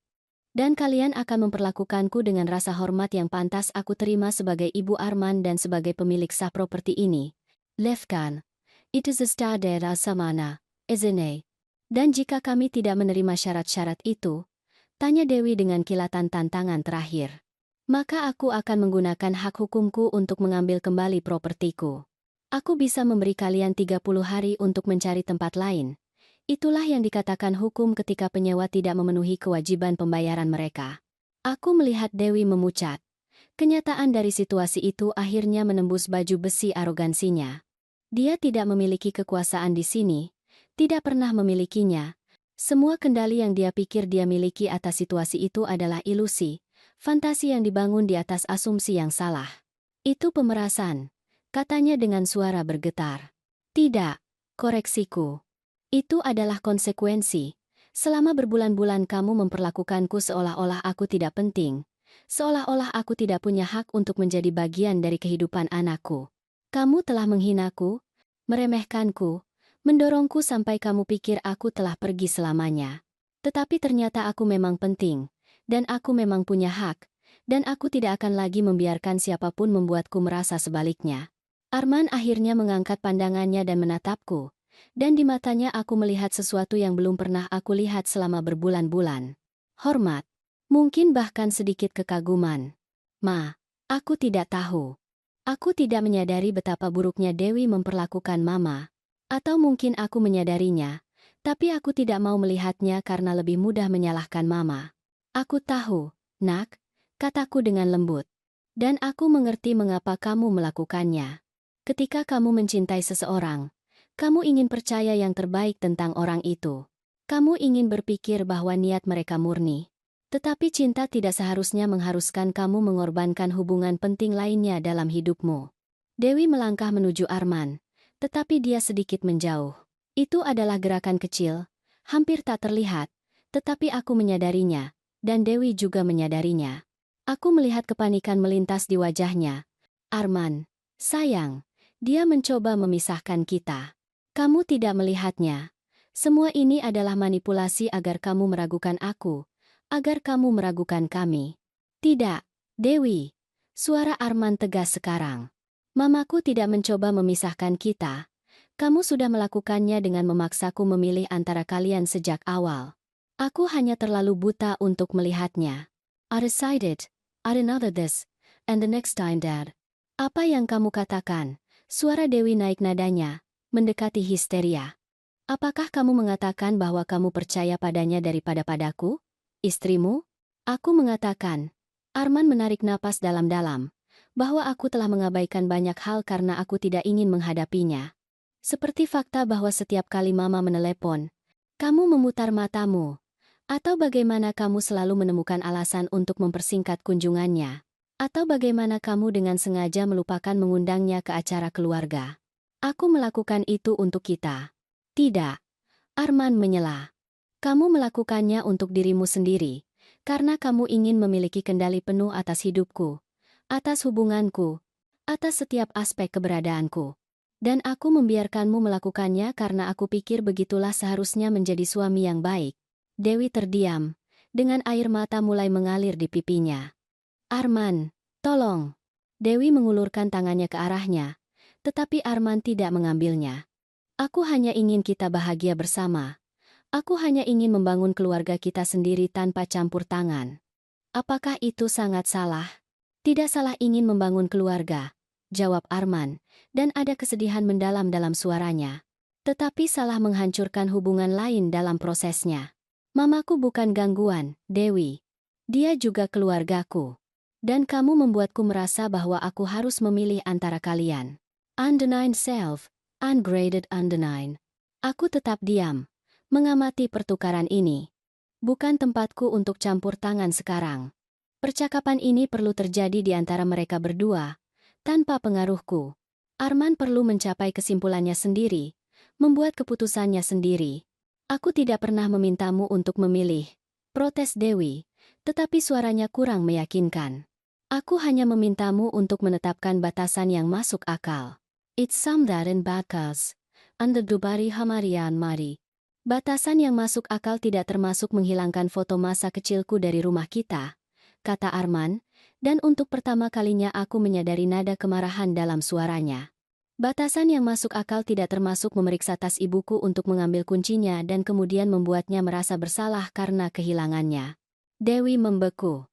Dan kalian akan memperlakukanku dengan rasa hormat yang pantas aku terima sebagai ibu Arman dan sebagai pemilik sah properti ini. Levkan, it is a stardera samana, isn't it? Dan jika kami tidak menerima syarat-syarat itu, tanya Dewi dengan kilatan tantangan terakhir, maka aku akan menggunakan hak hukumku untuk mengambil kembali propertiku. Aku bisa memberi kalian 30 hari untuk mencari tempat lain. Itulah yang dikatakan hukum ketika penyewa tidak memenuhi kewajiban pembayaran mereka. Aku melihat Dewi memucat. Kenyataan dari situasi itu akhirnya menembus baju besi arogansinya. Dia tidak memiliki kekuasaan di sini, tidak pernah memilikinya. Semua kendali yang dia pikir dia miliki atas situasi itu adalah ilusi, fantasi yang dibangun di atas asumsi yang salah. Itu pemerasan, katanya dengan suara bergetar. Tidak, koreksiku. Itu adalah konsekuensi. Selama berbulan-bulan kamu memperlakukanku seolah-olah aku tidak penting, seolah-olah aku tidak punya hak untuk menjadi bagian dari kehidupan anakku. Kamu telah menghinaku, meremehkanku, mendorongku sampai kamu pikir aku telah pergi selamanya. Tetapi ternyata aku memang penting, dan aku memang punya hak, dan aku tidak akan lagi membiarkan siapapun membuatku merasa sebaliknya. Arman akhirnya mengangkat pandangannya dan menatapku, dan di matanya aku melihat sesuatu yang belum pernah aku lihat selama berbulan-bulan. Hormat, mungkin bahkan sedikit kekaguman. Ma, aku tidak tahu. Aku tidak menyadari betapa buruknya Dewi memperlakukan Mama. Atau mungkin aku menyadarinya, tapi aku tidak mau melihatnya karena lebih mudah menyalahkan Mama. Aku tahu, Nak, kataku dengan lembut. Dan aku mengerti mengapa kamu melakukannya. Ketika kamu mencintai seseorang, kamu ingin percaya yang terbaik tentang orang itu. Kamu ingin berpikir bahwa niat mereka murni. Tetapi cinta tidak seharusnya mengharuskan kamu mengorbankan hubungan penting lainnya dalam hidupmu. Dewi melangkah menuju Arman, tetapi dia sedikit menjauh. Itu adalah gerakan kecil, hampir tak terlihat, tetapi aku menyadarinya, dan Dewi juga menyadarinya. Aku melihat kepanikan melintas di wajahnya. Arman, sayang, dia mencoba memisahkan kita. Kamu tidak melihatnya. Semua ini adalah manipulasi agar kamu meragukan aku, agar kamu meragukan kami. Tidak, Dewi. Suara Arman tegas sekarang. Mamaku tidak mencoba memisahkan kita. Kamu sudah melakukannya dengan memaksaku memilih antara kalian sejak awal. Aku hanya terlalu buta untuk melihatnya. I decided, I'd another this, and the next time Dad. Apa yang kamu katakan? Suara Dewi naik nadanya, mendekati histeria. Apakah kamu mengatakan bahwa kamu percaya padanya daripada padaku? Istrimu? Aku mengatakan. Arman menarik napas dalam-dalam, bahwa aku telah mengabaikan banyak hal karena aku tidak ingin menghadapinya. Seperti fakta bahwa setiap kali Mama menelepon, kamu memutar matamu. Atau bagaimana kamu selalu menemukan alasan untuk mempersingkat kunjungannya. Atau bagaimana kamu dengan sengaja melupakan mengundangnya ke acara keluarga. Aku melakukan itu untuk kita. Tidak. Arman menyela. Kamu melakukannya untuk dirimu sendiri, karena kamu ingin memiliki kendali penuh atas hidupku, atas hubunganku, atas setiap aspek keberadaanku. Dan aku membiarkanmu melakukannya karena aku pikir begitulah seharusnya menjadi suami yang baik. Dewi terdiam, dengan air mata mulai mengalir di pipinya. Arman, tolong. Dewi mengulurkan tangannya ke arahnya, tetapi Arman tidak mengambilnya. Aku hanya ingin kita bahagia bersama. Aku hanya ingin membangun keluarga kita sendiri tanpa campur tangan. Apakah itu sangat salah? Tidak salah ingin membangun keluarga, jawab Arman, dan ada kesedihan mendalam dalam suaranya. Tetapi salah menghancurkan hubungan lain dalam prosesnya. Mamaku bukan gangguan, Dewi. Dia juga keluargaku. Dan kamu membuatku merasa bahwa aku harus memilih antara kalian. Undenied self, ungraded undenied. Aku tetap diam, mengamati pertukaran ini. Bukan tempatku untuk campur tangan sekarang. Percakapan ini perlu terjadi di antara mereka berdua, tanpa pengaruhku. Arman perlu mencapai kesimpulannya sendiri, membuat keputusannya sendiri. Aku tidak pernah memintamu untuk memilih, protes Dewi, tetapi suaranya kurang meyakinkan. Aku hanya memintamu untuk menetapkan batasan yang masuk akal. It's some that in bakas, under dubari hamarian mari. Batasan yang masuk akal tidak termasuk menghilangkan foto masa kecilku dari rumah kita, kata Arman, dan untuk pertama kalinya aku menyadari nada kemarahan dalam suaranya. Batasan yang masuk akal tidak termasuk memeriksa tas ibuku untuk mengambil kuncinya dan kemudian membuatnya merasa bersalah karena kehilangannya. Dewi membeku.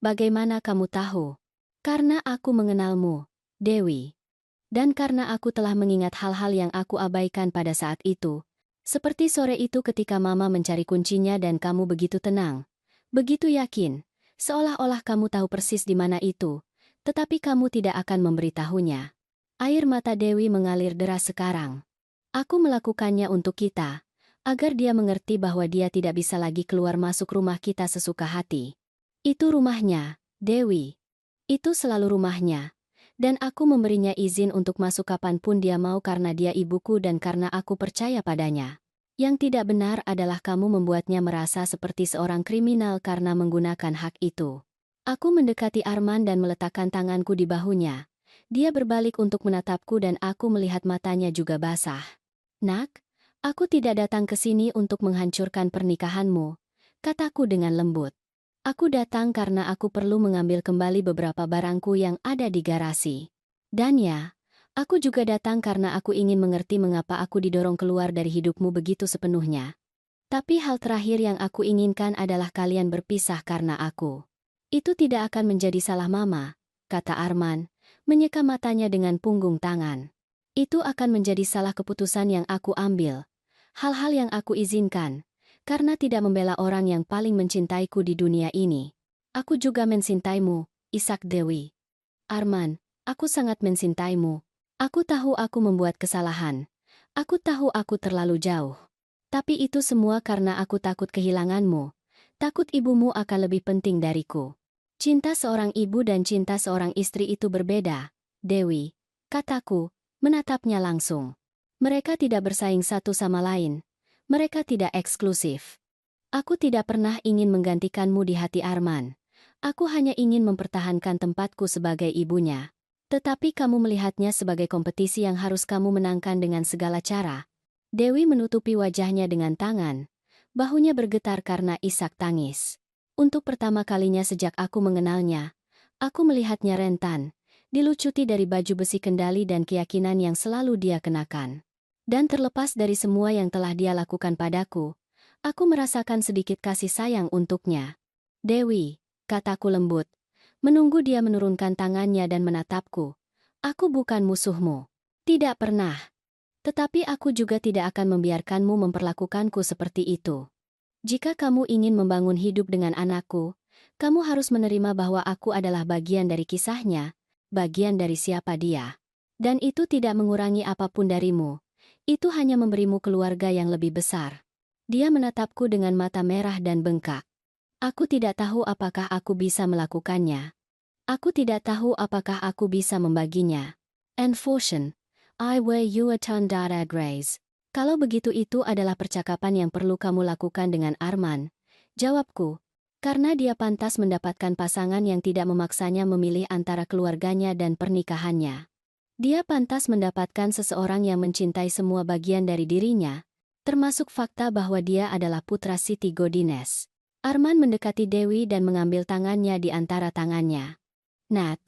Bagaimana kamu tahu? Karena aku mengenalmu, Dewi. Dan karena aku telah mengingat hal-hal yang aku abaikan pada saat itu. Seperti sore itu ketika Mama mencari kuncinya dan kamu begitu tenang. Begitu yakin, seolah-olah kamu tahu persis di mana itu, tetapi kamu tidak akan memberitahunya. Air mata Dewi mengalir deras sekarang. Aku melakukannya untuk kita, agar dia mengerti bahwa dia tidak bisa lagi keluar masuk rumah kita sesuka hati. Itu rumahnya, Dewi. Itu selalu rumahnya. Dan aku memberinya izin untuk masuk kapanpun dia mau karena dia ibuku dan karena aku percaya padanya. Yang tidak benar adalah kamu membuatnya merasa seperti seorang kriminal karena menggunakan hak itu. Aku mendekati Arman dan meletakkan tanganku di bahunya. Dia berbalik untuk menatapku dan aku melihat matanya juga basah. Nak, aku tidak datang ke sini untuk menghancurkan pernikahanmu, kataku dengan lembut. Aku datang karena aku perlu mengambil kembali beberapa barangku yang ada di garasi. Dan ya, aku juga datang karena aku ingin mengerti mengapa aku didorong keluar dari hidupmu begitu sepenuhnya. Tapi hal terakhir yang aku inginkan adalah kalian berpisah karena aku. Itu tidak akan menjadi salah Mama, kata Arman, menyeka matanya dengan punggung tangan. Itu akan menjadi salah keputusan yang aku ambil. Hal-hal yang aku izinkan. Karena tidak membela orang yang paling mencintaiku di dunia ini. Aku juga mencintaimu, Isak Dewi. Arman, aku sangat mencintaimu. Aku tahu aku membuat kesalahan. Aku tahu aku terlalu jauh. Tapi itu semua karena aku takut kehilanganmu. Takut ibumu akan lebih penting dariku. Cinta seorang ibu dan cinta seorang istri itu berbeda, Dewi, kataku, menatapnya langsung. Mereka tidak bersaing satu sama lain. Mereka tidak eksklusif. Aku tidak pernah ingin menggantikanmu di hati Arman. Aku hanya ingin mempertahankan tempatku sebagai ibunya. Tetapi kamu melihatnya sebagai kompetisi yang harus kamu menangkan dengan segala cara. Dewi menutupi wajahnya dengan tangan. Bahunya bergetar karena isak tangis. Untuk pertama kalinya sejak aku mengenalnya, aku melihatnya rentan, dilucuti dari baju besi kendali dan keyakinan yang selalu dia kenakan. Dan terlepas dari semua yang telah dia lakukan padaku, aku merasakan sedikit kasih sayang untuknya. Dewi, kataku lembut, menunggu dia menurunkan tangannya dan menatapku. Aku bukan musuhmu. Tidak pernah. Tetapi aku juga tidak akan membiarkanmu memperlakukanku seperti itu. Jika kamu ingin membangun hidup dengan anakku, kamu harus menerima bahwa aku adalah bagian dari kisahnya, bagian dari siapa dia. Dan itu tidak mengurangi apapun darimu. Itu hanya memberimu keluarga yang lebih besar. Dia menatapku dengan mata merah dan bengkak. Aku tidak tahu apakah aku bisa melakukannya. Aku tidak tahu apakah aku bisa membaginya. Enforcen, I weigh you a ton data grace. Kalau begitu itu adalah percakapan yang perlu kamu lakukan dengan Arman. Jawabku, karena dia pantas mendapatkan pasangan yang tidak memaksanya memilih antara keluarganya dan pernikahannya. Dia pantas mendapatkan seseorang yang mencintai semua bagian dari dirinya, termasuk fakta bahwa dia adalah putra Siti Godines. Arman mendekati Dewi dan mengambil tangannya di antara tangannya. Nat,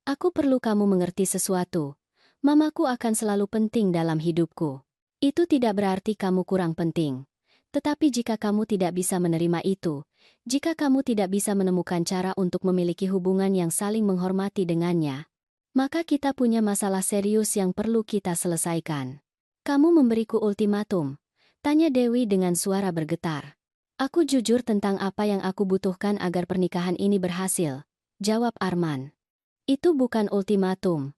aku perlu kamu mengerti sesuatu. Mamaku akan selalu penting dalam hidupku. Itu tidak berarti kamu kurang penting. Tetapi jika kamu tidak bisa menerima itu, jika kamu tidak bisa menemukan cara untuk memiliki hubungan yang saling menghormati dengannya, maka kita punya masalah serius yang perlu kita selesaikan. Kamu memberiku ultimatum, tanya Dewi dengan suara bergetar. Aku jujur tentang apa yang aku butuhkan agar pernikahan ini berhasil, jawab Arman. Itu bukan ultimatum.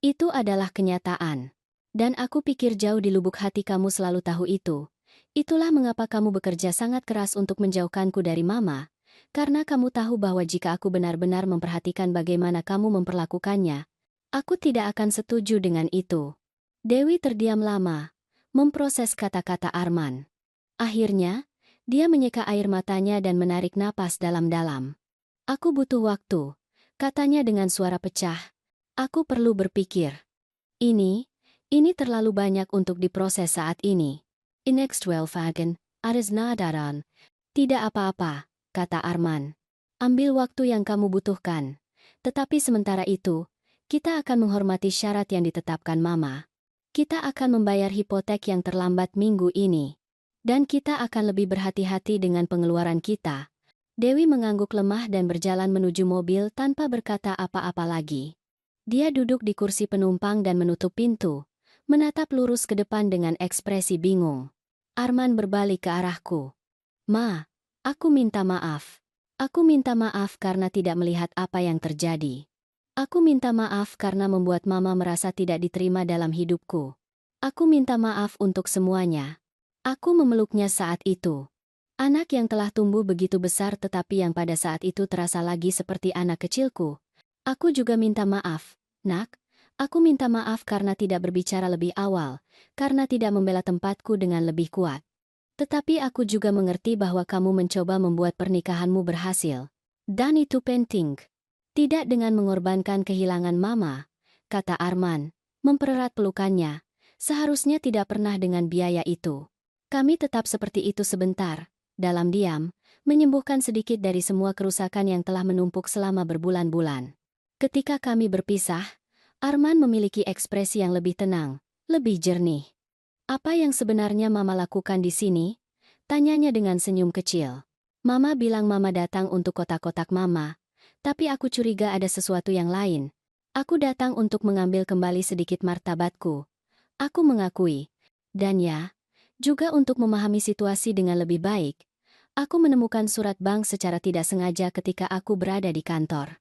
Itu adalah kenyataan. Dan aku pikir jauh di lubuk hati kamu selalu tahu itu. Itulah mengapa kamu bekerja sangat keras untuk menjauhkanku dari Mama, Karena kamu tahu bahwa jika aku benar-benar memperhatikan bagaimana kamu memperlakukannya, aku tidak akan setuju dengan itu. Dewi terdiam lama, memproses kata-kata Arman. Akhirnya, dia menyeka air matanya dan menarik napas dalam-dalam. Aku butuh waktu, katanya dengan suara pecah. Aku perlu berpikir. Ini terlalu banyak untuk diproses saat ini. Inextwelvagen, Aresnadaran. Tidak apa-apa, kata Arman. Ambil waktu yang kamu butuhkan. Tetapi sementara itu, kita akan menghormati syarat yang ditetapkan Mama. Kita akan membayar hipotek yang terlambat minggu ini. Dan kita akan lebih berhati-hati dengan pengeluaran kita. Dewi mengangguk lemah dan berjalan menuju mobil tanpa berkata apa-apa lagi. Dia duduk di kursi penumpang dan menutup pintu, menatap lurus ke depan dengan ekspresi bingung. Arman berbalik ke arahku. Ma, aku minta maaf. Aku minta maaf karena tidak melihat apa yang terjadi. Aku minta maaf karena membuat Mama merasa tidak diterima dalam hidupku. Aku minta maaf untuk semuanya. Aku memeluknya saat itu. Anak yang telah tumbuh begitu besar tetapi yang pada saat itu terasa lagi seperti anak kecilku. Aku juga minta maaf, Nak. Aku minta maaf karena tidak berbicara lebih awal, karena tidak membela tempatku dengan lebih kuat. Tetapi aku juga mengerti bahwa kamu mencoba membuat pernikahanmu berhasil. Dan itu penting. Tidak dengan mengorbankan kehilangan Mama, kata Arman, mempererat pelukannya. Seharusnya tidak pernah dengan biaya itu. Kami tetap seperti itu sebentar. Dalam diam, menyembuhkan sedikit dari semua kerusakan yang telah menumpuk selama berbulan-bulan. Ketika kami berpisah, Arman memiliki ekspresi yang lebih tenang, lebih jernih. Apa yang sebenarnya Mama lakukan di sini? Tanyanya dengan senyum kecil. Mama bilang Mama datang untuk kotak-kotak Mama, tapi aku curiga ada sesuatu yang lain. Aku datang untuk mengambil kembali sedikit martabatku. Aku mengakui. Dan ya, juga untuk memahami situasi dengan lebih baik, aku menemukan surat bank secara tidak sengaja ketika aku berada di kantor.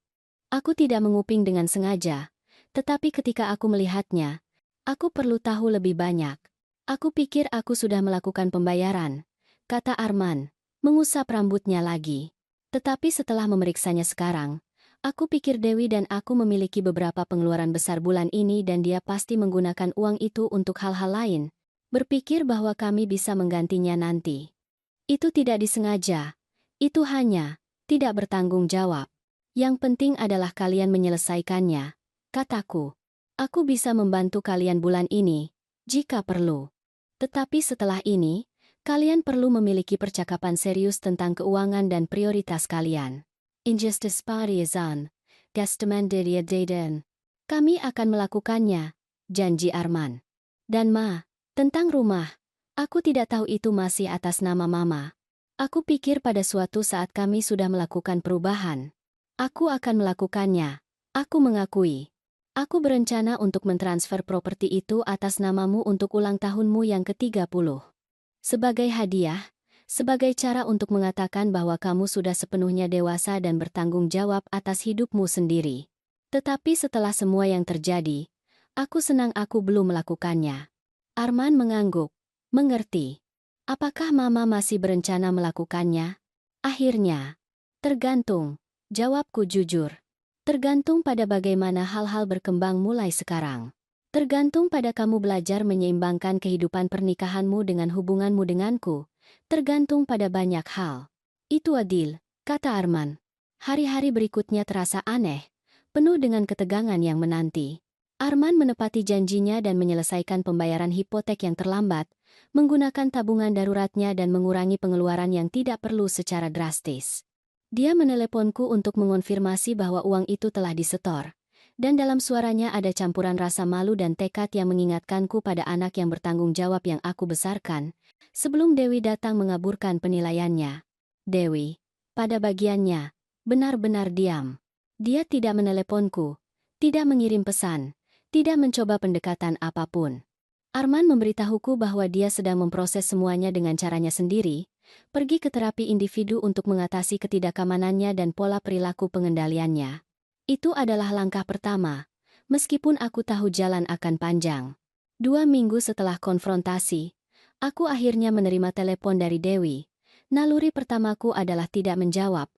Aku tidak menguping dengan sengaja, tetapi ketika aku melihatnya, aku perlu tahu lebih banyak. Aku pikir aku sudah melakukan pembayaran, kata Arman, mengusap rambutnya lagi. Tetapi setelah memeriksanya sekarang, aku pikir Dewi dan aku memiliki beberapa pengeluaran besar bulan ini dan dia pasti menggunakan uang itu untuk hal-hal lain. Berpikir bahwa kami bisa menggantinya nanti. Itu tidak disengaja. Itu hanya tidak bertanggung jawab. Yang penting adalah kalian menyelesaikannya, kataku. Aku bisa membantu kalian bulan ini, jika perlu. Tetapi setelah ini, kalian perlu memiliki percakapan serius tentang keuangan dan prioritas kalian. Injustice Pariazan, Gastamandiria Deden. Kami akan melakukannya, janji Arman. Dan Ma, tentang rumah, aku tidak tahu itu masih atas nama Mama. Aku pikir pada suatu saat kami sudah melakukan perubahan. Aku akan melakukannya. Aku mengakui. Aku berencana untuk mentransfer properti itu atas namamu untuk ulang tahunmu yang ke-30. Sebagai hadiah, sebagai cara untuk mengatakan bahwa kamu sudah sepenuhnya dewasa dan bertanggung jawab atas hidupmu sendiri. Tetapi setelah semua yang terjadi, aku senang aku belum melakukannya. Arman mengangguk. Mengerti. Apakah Mama masih berencana melakukannya? Akhirnya. Tergantung. Jawabku jujur. Tergantung pada bagaimana hal-hal berkembang mulai sekarang. Tergantung pada kamu belajar menyeimbangkan kehidupan pernikahanmu dengan hubunganmu denganku. Tergantung pada banyak hal. Itu adil, kata Arman. Hari-hari berikutnya terasa aneh, penuh dengan ketegangan yang menanti. Arman menepati janjinya dan menyelesaikan pembayaran hipotek yang terlambat, menggunakan tabungan daruratnya dan mengurangi pengeluaran yang tidak perlu secara drastis. Dia meneleponku untuk mengonfirmasi bahwa uang itu telah disetor, dan dalam suaranya ada campuran rasa malu dan tekad yang mengingatkanku pada anak yang bertanggung jawab yang aku besarkan, sebelum Dewi datang mengaburkan penilaiannya. Dewi, pada bagiannya, benar-benar diam. Dia tidak meneleponku, tidak mengirim pesan, tidak mencoba pendekatan apapun. Arman memberitahuku bahwa dia sedang memproses semuanya dengan caranya sendiri, pergi ke terapi individu untuk mengatasi ketidakamanannya dan pola perilaku pengendaliannya. Itu adalah langkah pertama, meskipun aku tahu jalan akan panjang. 2 minggu setelah konfrontasi, aku akhirnya menerima telepon dari Dewi. Naluri pertamaku adalah tidak menjawab,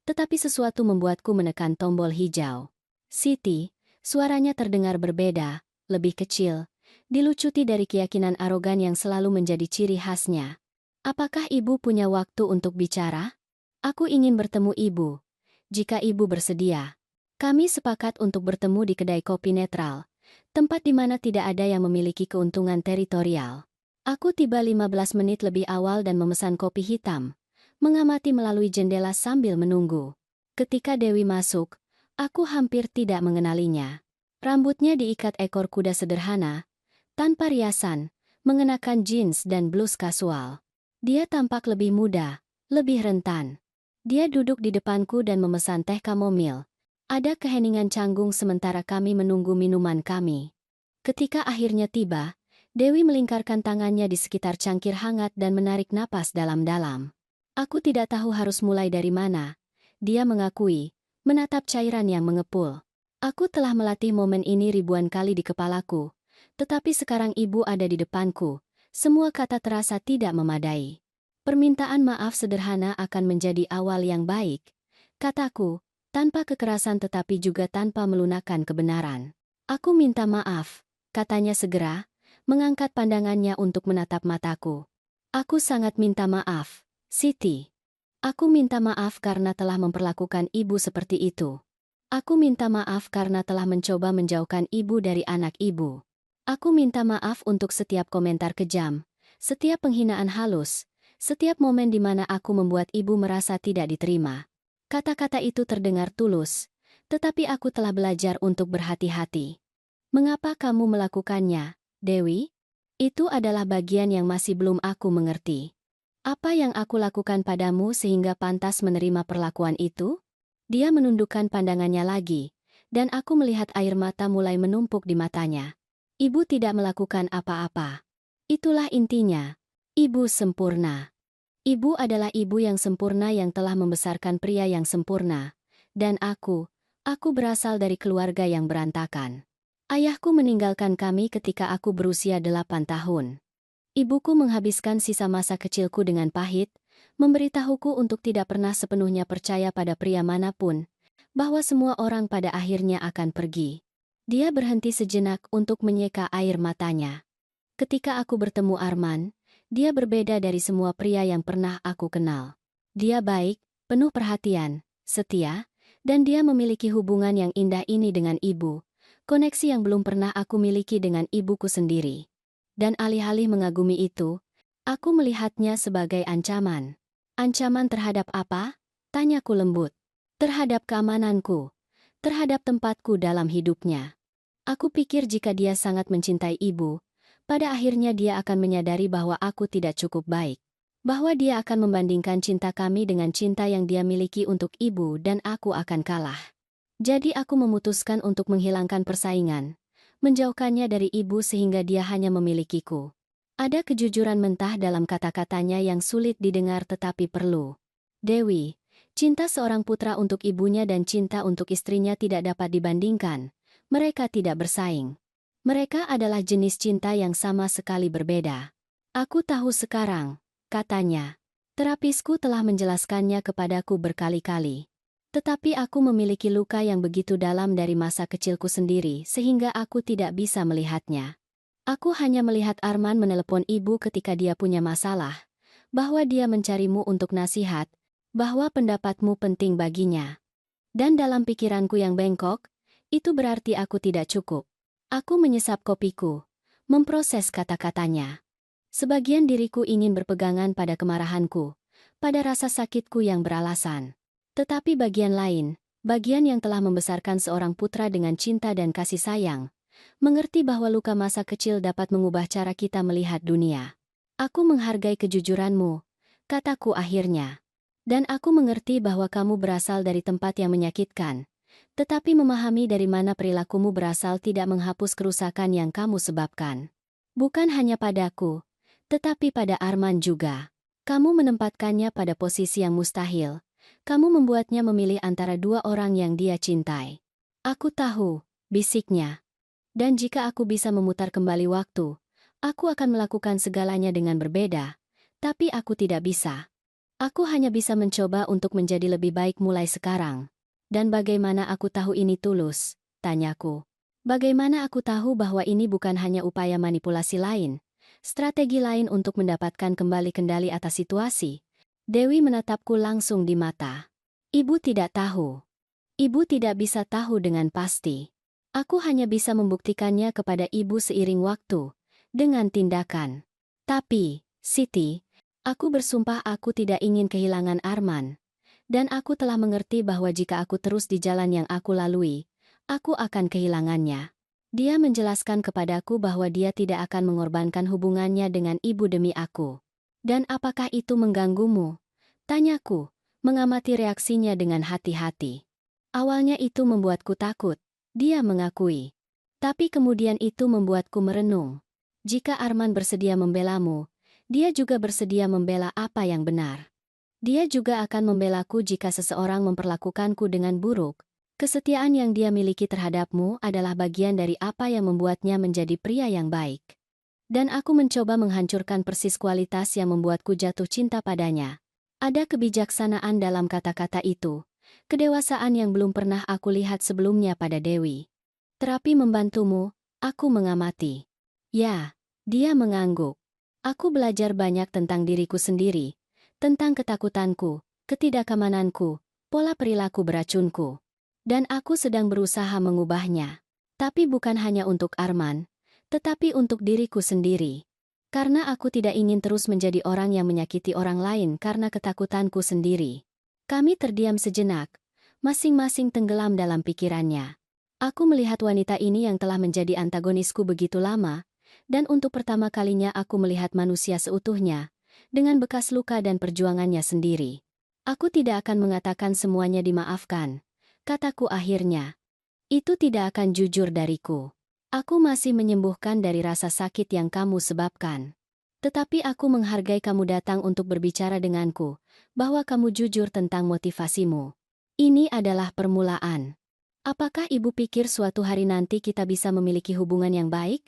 tetapi sesuatu membuatku menekan tombol hijau. Siti, suaranya terdengar berbeda, lebih kecil, dilucuti dari keyakinan arogan yang selalu menjadi ciri khasnya. Apakah ibu punya waktu untuk bicara? Aku ingin bertemu ibu. Jika ibu bersedia. Kami sepakat untuk bertemu di kedai kopi netral, tempat di mana tidak ada yang memiliki keuntungan teritorial. Aku tiba 15 menit lebih awal dan memesan kopi hitam, mengamati melalui jendela sambil menunggu. Ketika Dewi masuk, aku hampir tidak mengenalinya. Rambutnya diikat ekor kuda sederhana, tanpa riasan, mengenakan jeans dan blus kasual. Dia tampak lebih muda, lebih rentan. Dia duduk di depanku dan memesan teh kamomil. Ada keheningan canggung sementara kami menunggu minuman kami. Ketika akhirnya tiba, Dewi melingkarkan tangannya di sekitar cangkir hangat dan menarik napas dalam-dalam. Aku tidak tahu harus mulai dari mana. Dia mengakui, menatap cairan yang mengepul. Aku telah melatih momen ini ribuan kali di kepalaku, tetapi sekarang ibu ada di depanku. Semua kata terasa tidak memadai. Permintaan maaf sederhana akan menjadi awal yang baik, kataku, tanpa kekerasan tetapi juga tanpa melunakkan kebenaran. Aku minta maaf, katanya segera, mengangkat pandangannya untuk menatap mataku. Aku sangat minta maaf, Siti. Aku minta maaf karena telah memperlakukan ibu seperti itu. Aku minta maaf karena telah mencoba menjauhkan ibu dari anak ibu. Aku minta maaf untuk setiap komentar kejam, setiap penghinaan halus, setiap momen di mana aku membuat ibu merasa tidak diterima. Kata-kata itu terdengar tulus, tetapi aku telah belajar untuk berhati-hati. Mengapa kamu melakukannya, Dewi? Itu adalah bagian yang masih belum aku mengerti. Apa yang aku lakukan padamu sehingga pantas menerima perlakuan itu? Dia menundukkan pandangannya lagi, dan aku melihat air mata mulai menumpuk di matanya. Ibu tidak melakukan apa-apa. Itulah intinya. Ibu sempurna. Ibu adalah ibu yang sempurna yang telah membesarkan pria yang sempurna. Dan aku berasal dari keluarga yang berantakan. Ayahku meninggalkan kami ketika aku berusia 8 tahun. Ibuku menghabiskan sisa masa kecilku dengan pahit, memberitahuku untuk tidak pernah sepenuhnya percaya pada pria manapun, bahwa semua orang pada akhirnya akan pergi. Dia berhenti sejenak untuk menyeka air matanya. Ketika aku bertemu Arman, dia berbeda dari semua pria yang pernah aku kenal. Dia baik, penuh perhatian, setia, dan dia memiliki hubungan yang indah ini dengan ibu, koneksi yang belum pernah aku miliki dengan ibuku sendiri. Dan alih-alih mengagumi itu, aku melihatnya sebagai ancaman. Ancaman terhadap apa? Tanyaku lembut. Terhadap keamananku. Terhadap tempatku dalam hidupnya. Aku pikir jika dia sangat mencintai ibu, pada akhirnya dia akan menyadari bahwa aku tidak cukup baik. Bahwa dia akan membandingkan cinta kami dengan cinta yang dia miliki untuk ibu dan aku akan kalah. Jadi aku memutuskan untuk menghilangkan persaingan. Menjauhkannya dari ibu sehingga dia hanya memilikiku. Ada kejujuran mentah dalam kata-katanya yang sulit didengar tetapi perlu. Dewi, cinta seorang putra untuk ibunya dan cinta untuk istrinya tidak dapat dibandingkan. Mereka tidak bersaing. Mereka adalah jenis cinta yang sama sekali berbeda. Aku tahu sekarang, katanya. Terapisku telah menjelaskannya kepadaku berkali-kali. Tetapi aku memiliki luka yang begitu dalam dari masa kecilku sendiri sehingga aku tidak bisa melihatnya. Aku hanya melihat Arman menelepon ibu ketika dia punya masalah, bahwa dia mencarimu untuk nasihat, bahwa pendapatmu penting baginya. Dan dalam pikiranku yang bengkok, itu berarti aku tidak cukup. Aku menyesap kopiku, memproses kata-katanya. Sebagian diriku ingin berpegangan pada kemarahanku, pada rasa sakitku yang beralasan. Tetapi bagian lain, bagian yang telah membesarkan seorang putra dengan cinta dan kasih sayang, mengerti bahwa luka masa kecil dapat mengubah cara kita melihat dunia. Aku menghargai kejujuranmu, kataku akhirnya. Dan aku mengerti bahwa kamu berasal dari tempat yang menyakitkan, tetapi memahami dari mana perilakumu berasal tidak menghapus kerusakan yang kamu sebabkan. Bukan hanya padaku, tetapi pada Arman juga. Kamu menempatkannya pada posisi yang mustahil. Kamu membuatnya memilih antara dua orang yang dia cintai. Aku tahu, bisiknya. Dan jika aku bisa memutar kembali waktu, aku akan melakukan segalanya dengan berbeda. Tapi aku tidak bisa. Aku hanya bisa mencoba untuk menjadi lebih baik mulai sekarang. Dan bagaimana aku tahu ini tulus? Tanyaku. Bagaimana aku tahu bahwa ini bukan hanya upaya manipulasi lain, strategi lain untuk mendapatkan kembali kendali atas situasi? Dewi menatapku langsung di mata. Ibu tidak tahu. Ibu tidak bisa tahu dengan pasti. Aku hanya bisa membuktikannya kepada ibu seiring waktu, dengan tindakan. Tapi, Siti, aku bersumpah aku tidak ingin kehilangan Arman. Dan aku telah mengerti bahwa jika aku terus di jalan yang aku lalui, aku akan kehilangannya. Dia menjelaskan kepadaku bahwa dia tidak akan mengorbankan hubungannya dengan ibu demi aku. Dan apakah itu mengganggumu? Tanyaku, mengamati reaksinya dengan hati-hati. Awalnya itu membuatku takut, dia mengakui. Tapi kemudian itu membuatku merenung. Jika Arman bersedia membelamu, dia juga bersedia membela apa yang benar. Dia juga akan membelaku jika seseorang memperlakukanku dengan buruk. Kesetiaan yang dia miliki terhadapmu adalah bagian dari apa yang membuatnya menjadi pria yang baik. Dan aku mencoba menghancurkan persis kualitas yang membuatku jatuh cinta padanya. Ada kebijaksanaan dalam kata-kata itu. Kedewasaan yang belum pernah aku lihat sebelumnya pada Dewi. Terapi membantumu, aku mengamati. Ya, dia mengangguk. Aku belajar banyak tentang diriku sendiri, tentang ketakutanku, ketidakamananku, pola perilaku beracunku. Dan aku sedang berusaha mengubahnya. Tapi bukan hanya untuk Arman, tetapi untuk diriku sendiri. Karena aku tidak ingin terus menjadi orang yang menyakiti orang lain karena ketakutanku sendiri. Kami terdiam sejenak, masing-masing tenggelam dalam pikirannya. Aku melihat wanita ini yang telah menjadi antagonisku begitu lama, dan untuk pertama kalinya aku melihat manusia seutuhnya, dengan bekas luka dan perjuangannya sendiri. Aku tidak akan mengatakan semuanya dimaafkan, kataku akhirnya. Itu tidak akan jujur dariku. Aku masih menyembuhkan dari rasa sakit yang kamu sebabkan. Tetapi aku menghargai kamu datang untuk berbicara denganku, bahwa kamu jujur tentang motivasimu. Ini adalah permulaan. Apakah ibu pikir suatu hari nanti kita bisa memiliki hubungan yang baik?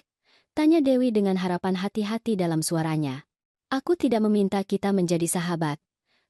Tanya Dewi dengan harapan hati-hati dalam suaranya. Aku tidak meminta kita menjadi sahabat.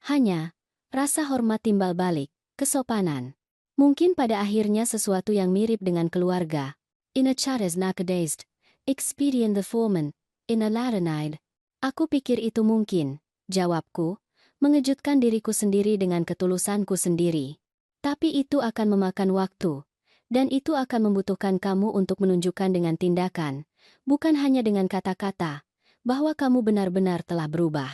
Hanya, rasa hormat timbal balik, kesopanan. Mungkin pada akhirnya sesuatu yang mirip dengan keluarga. In a chat as nakadazed, expedient the foreman, in a laranide. Aku pikir itu mungkin, jawabku, mengejutkan diriku sendiri dengan ketulusanku sendiri. Tapi itu akan memakan waktu, dan itu akan membutuhkan kamu untuk menunjukkan dengan tindakan, bukan hanya dengan kata-kata, bahwa kamu benar-benar telah berubah.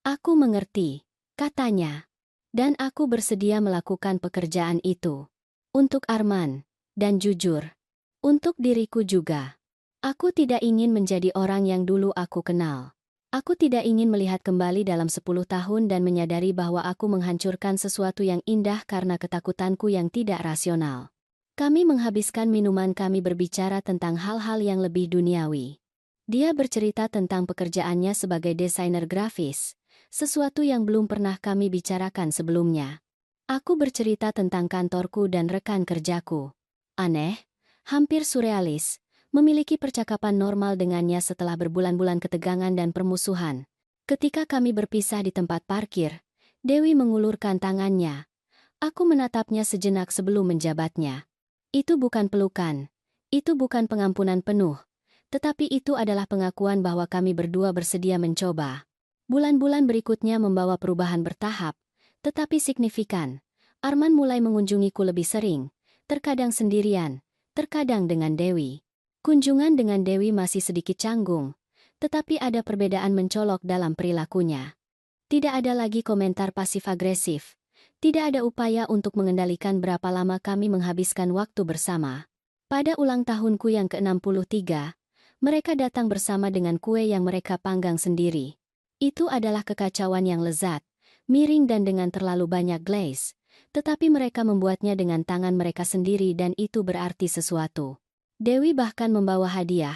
Aku mengerti, katanya, dan aku bersedia melakukan pekerjaan itu. Untuk Arman, dan jujur, untuk diriku juga. Aku tidak ingin menjadi orang yang dulu aku kenal. Aku tidak ingin melihat kembali dalam 10 tahun dan menyadari bahwa aku menghancurkan sesuatu yang indah karena ketakutanku yang tidak rasional. Kami menghabiskan minuman kami berbicara tentang hal-hal yang lebih duniawi. Dia bercerita tentang pekerjaannya sebagai desainer grafis, sesuatu yang belum pernah kami bicarakan sebelumnya. Aku bercerita tentang kantorku dan rekan kerjaku. Aneh, hampir surrealis. Memiliki percakapan normal dengannya setelah berbulan-bulan ketegangan dan permusuhan. Ketika kami berpisah di tempat parkir, Dewi mengulurkan tangannya. Aku menatapnya sejenak sebelum menjabatnya. Itu bukan pelukan. Itu bukan pengampunan penuh. Tetapi itu adalah pengakuan bahwa kami berdua bersedia mencoba. Bulan-bulan berikutnya membawa perubahan bertahap, tetapi signifikan. Arman mulai mengunjungiku lebih sering, terkadang sendirian, terkadang dengan Dewi. Kunjungan dengan Dewi masih sedikit canggung, tetapi ada perbedaan mencolok dalam perilakunya. Tidak ada lagi komentar pasif-agresif. Tidak ada upaya untuk mengendalikan berapa lama kami menghabiskan waktu bersama. Pada ulang tahunku yang ke-63, mereka datang bersama dengan kue yang mereka panggang sendiri. Itu adalah kekacauan yang lezat, miring dan dengan terlalu banyak glaze, tetapi mereka membuatnya dengan tangan mereka sendiri dan itu berarti sesuatu. Dewi bahkan membawa hadiah,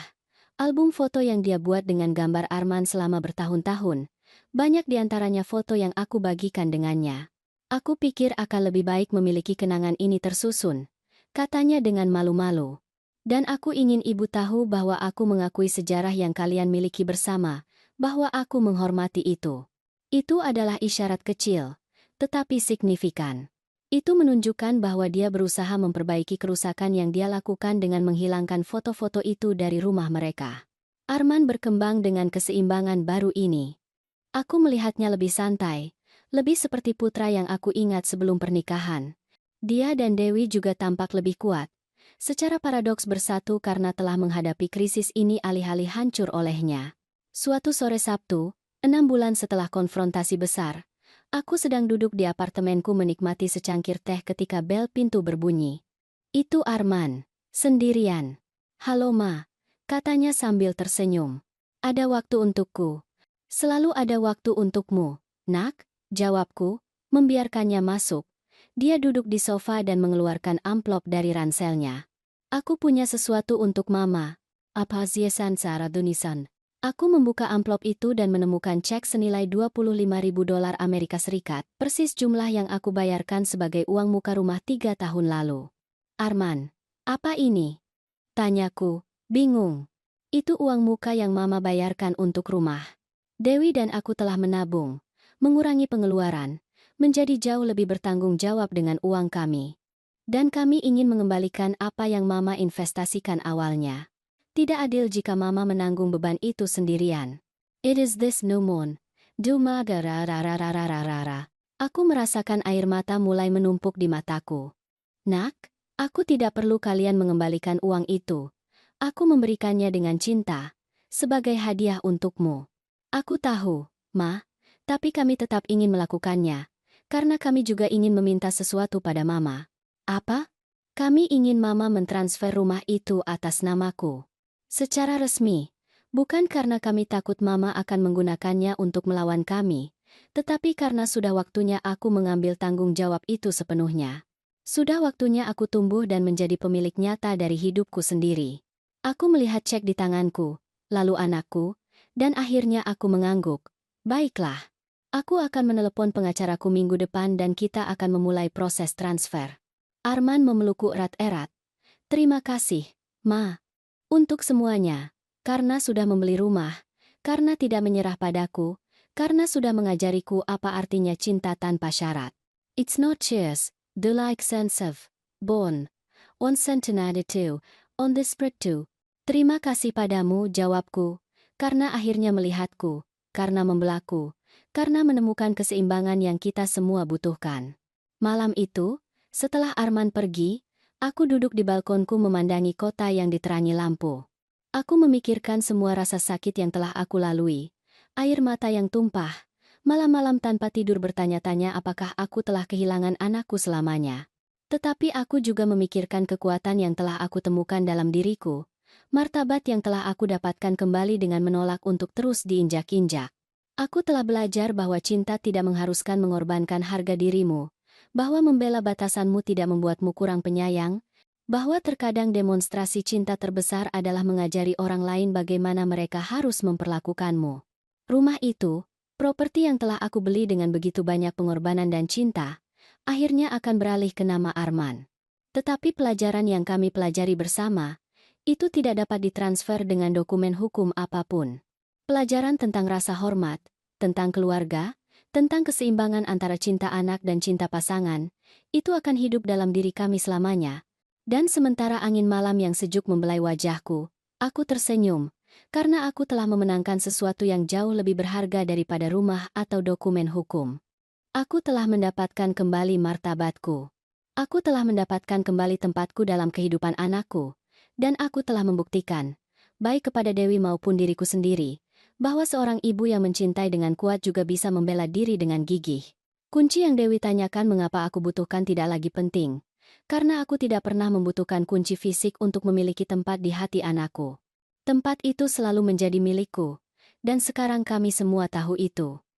album foto yang dia buat dengan gambar Arman selama bertahun-tahun, banyak diantaranya foto yang aku bagikan dengannya. Aku pikir akan lebih baik memiliki kenangan ini tersusun, katanya dengan malu-malu. Dan aku ingin ibu tahu bahwa aku mengakui sejarah yang kalian miliki bersama, bahwa aku menghormati itu. Itu adalah isyarat kecil, tetapi signifikan. Itu menunjukkan bahwa dia berusaha memperbaiki kerusakan yang dia lakukan dengan menghilangkan foto-foto itu dari rumah mereka. Arman berkembang dengan keseimbangan baru ini. Aku melihatnya lebih santai, lebih seperti putra yang aku ingat sebelum pernikahan. Dia dan Dewi juga tampak lebih kuat. Secara paradoks bersatu karena telah menghadapi krisis ini alih-alih hancur olehnya. Suatu sore Sabtu, 6 bulan setelah konfrontasi besar, aku sedang duduk di apartemenku menikmati secangkir teh ketika bel pintu berbunyi. Itu Arman, sendirian. "Halo Ma," katanya sambil tersenyum. "Ada waktu untukku." "Selalu ada waktu untukmu, Nak," jawabku, membiarkannya masuk. Dia duduk di sofa dan mengeluarkan amplop dari ranselnya. "Aku punya sesuatu untuk Mama." "Apa ziesan Saradunisan?" Aku membuka amplop itu dan menemukan cek senilai $25.000 Amerika Serikat, persis jumlah yang aku bayarkan sebagai uang muka rumah 3 tahun lalu. "Arman, apa ini?" tanyaku, bingung. "Itu uang muka yang Mama bayarkan untuk rumah. Dewi dan aku telah menabung, mengurangi pengeluaran, menjadi jauh lebih bertanggung jawab dengan uang kami. Dan kami ingin mengembalikan apa yang Mama investasikan awalnya. Tidak adil jika Mama menanggung beban itu sendirian. It is this no moon. Duma gararararararara." Aku merasakan air mata mulai menumpuk di mataku. "Nak, aku tidak perlu kalian mengembalikan uang itu. Aku memberikannya dengan cinta, sebagai hadiah untukmu." "Aku tahu, Ma, tapi kami tetap ingin melakukannya, karena kami juga ingin meminta sesuatu pada Mama." "Apa?" "Kami ingin Mama mentransfer rumah itu atas namaku. Secara resmi, bukan karena kami takut Mama akan menggunakannya untuk melawan kami, tetapi karena sudah waktunya aku mengambil tanggung jawab itu sepenuhnya. Sudah waktunya aku tumbuh dan menjadi pemilik nyata dari hidupku sendiri." Aku melihat cek di tanganku, lalu anakku, dan akhirnya aku mengangguk. "Baiklah. Aku akan menelepon pengacaraku minggu depan dan kita akan memulai proses transfer." Arman memelukku erat-erat. "Terima kasih, Ma. Untuk semuanya. Karena sudah membeli rumah. Karena tidak menyerah padaku. Karena sudah mengajariku apa artinya cinta tanpa syarat. It's not cheers, the like sense of bone. On centenary too, on the spread too." "Terima kasih padamu," jawabku. "Karena akhirnya melihatku. Karena membelaku. Karena menemukan keseimbangan yang kita semua butuhkan." Malam itu, setelah Arman pergi, aku duduk di balkonku memandangi kota yang diterangi lampu. Aku memikirkan semua rasa sakit yang telah aku lalui. Air mata yang tumpah. Malam-malam tanpa tidur bertanya-tanya apakah aku telah kehilangan anakku selamanya. Tetapi aku juga memikirkan kekuatan yang telah aku temukan dalam diriku. Martabat yang telah aku dapatkan kembali dengan menolak untuk terus diinjak-injak. Aku telah belajar bahwa cinta tidak mengharuskan mengorbankan harga dirimu, bahwa membela batasanmu tidak membuatmu kurang penyayang, bahwa terkadang demonstrasi cinta terbesar adalah mengajari orang lain bagaimana mereka harus memperlakukanmu. Rumah itu, properti yang telah aku beli dengan begitu banyak pengorbanan dan cinta, akhirnya akan beralih ke nama Arman. Tetapi pelajaran yang kami pelajari bersama, itu tidak dapat ditransfer dengan dokumen hukum apapun. Pelajaran tentang rasa hormat, tentang keluarga, tentang keseimbangan antara cinta anak dan cinta pasangan, itu akan hidup dalam diri kami selamanya. Dan sementara angin malam yang sejuk membelai wajahku, aku tersenyum, karena aku telah memenangkan sesuatu yang jauh lebih berharga daripada rumah atau dokumen hukum. Aku telah mendapatkan kembali martabatku. Aku telah mendapatkan kembali tempatku dalam kehidupan anakku, dan aku telah membuktikan, baik kepada Dewi maupun diriku sendiri, bahwa seorang ibu yang mencintai dengan kuat juga bisa membela diri dengan gigih. Kunci yang Dewi tanyakan mengapa aku butuhkan tidak lagi penting, karena aku tidak pernah membutuhkan kunci fisik untuk memiliki tempat di hati anakku. Tempat itu selalu menjadi milikku, dan sekarang kami semua tahu itu.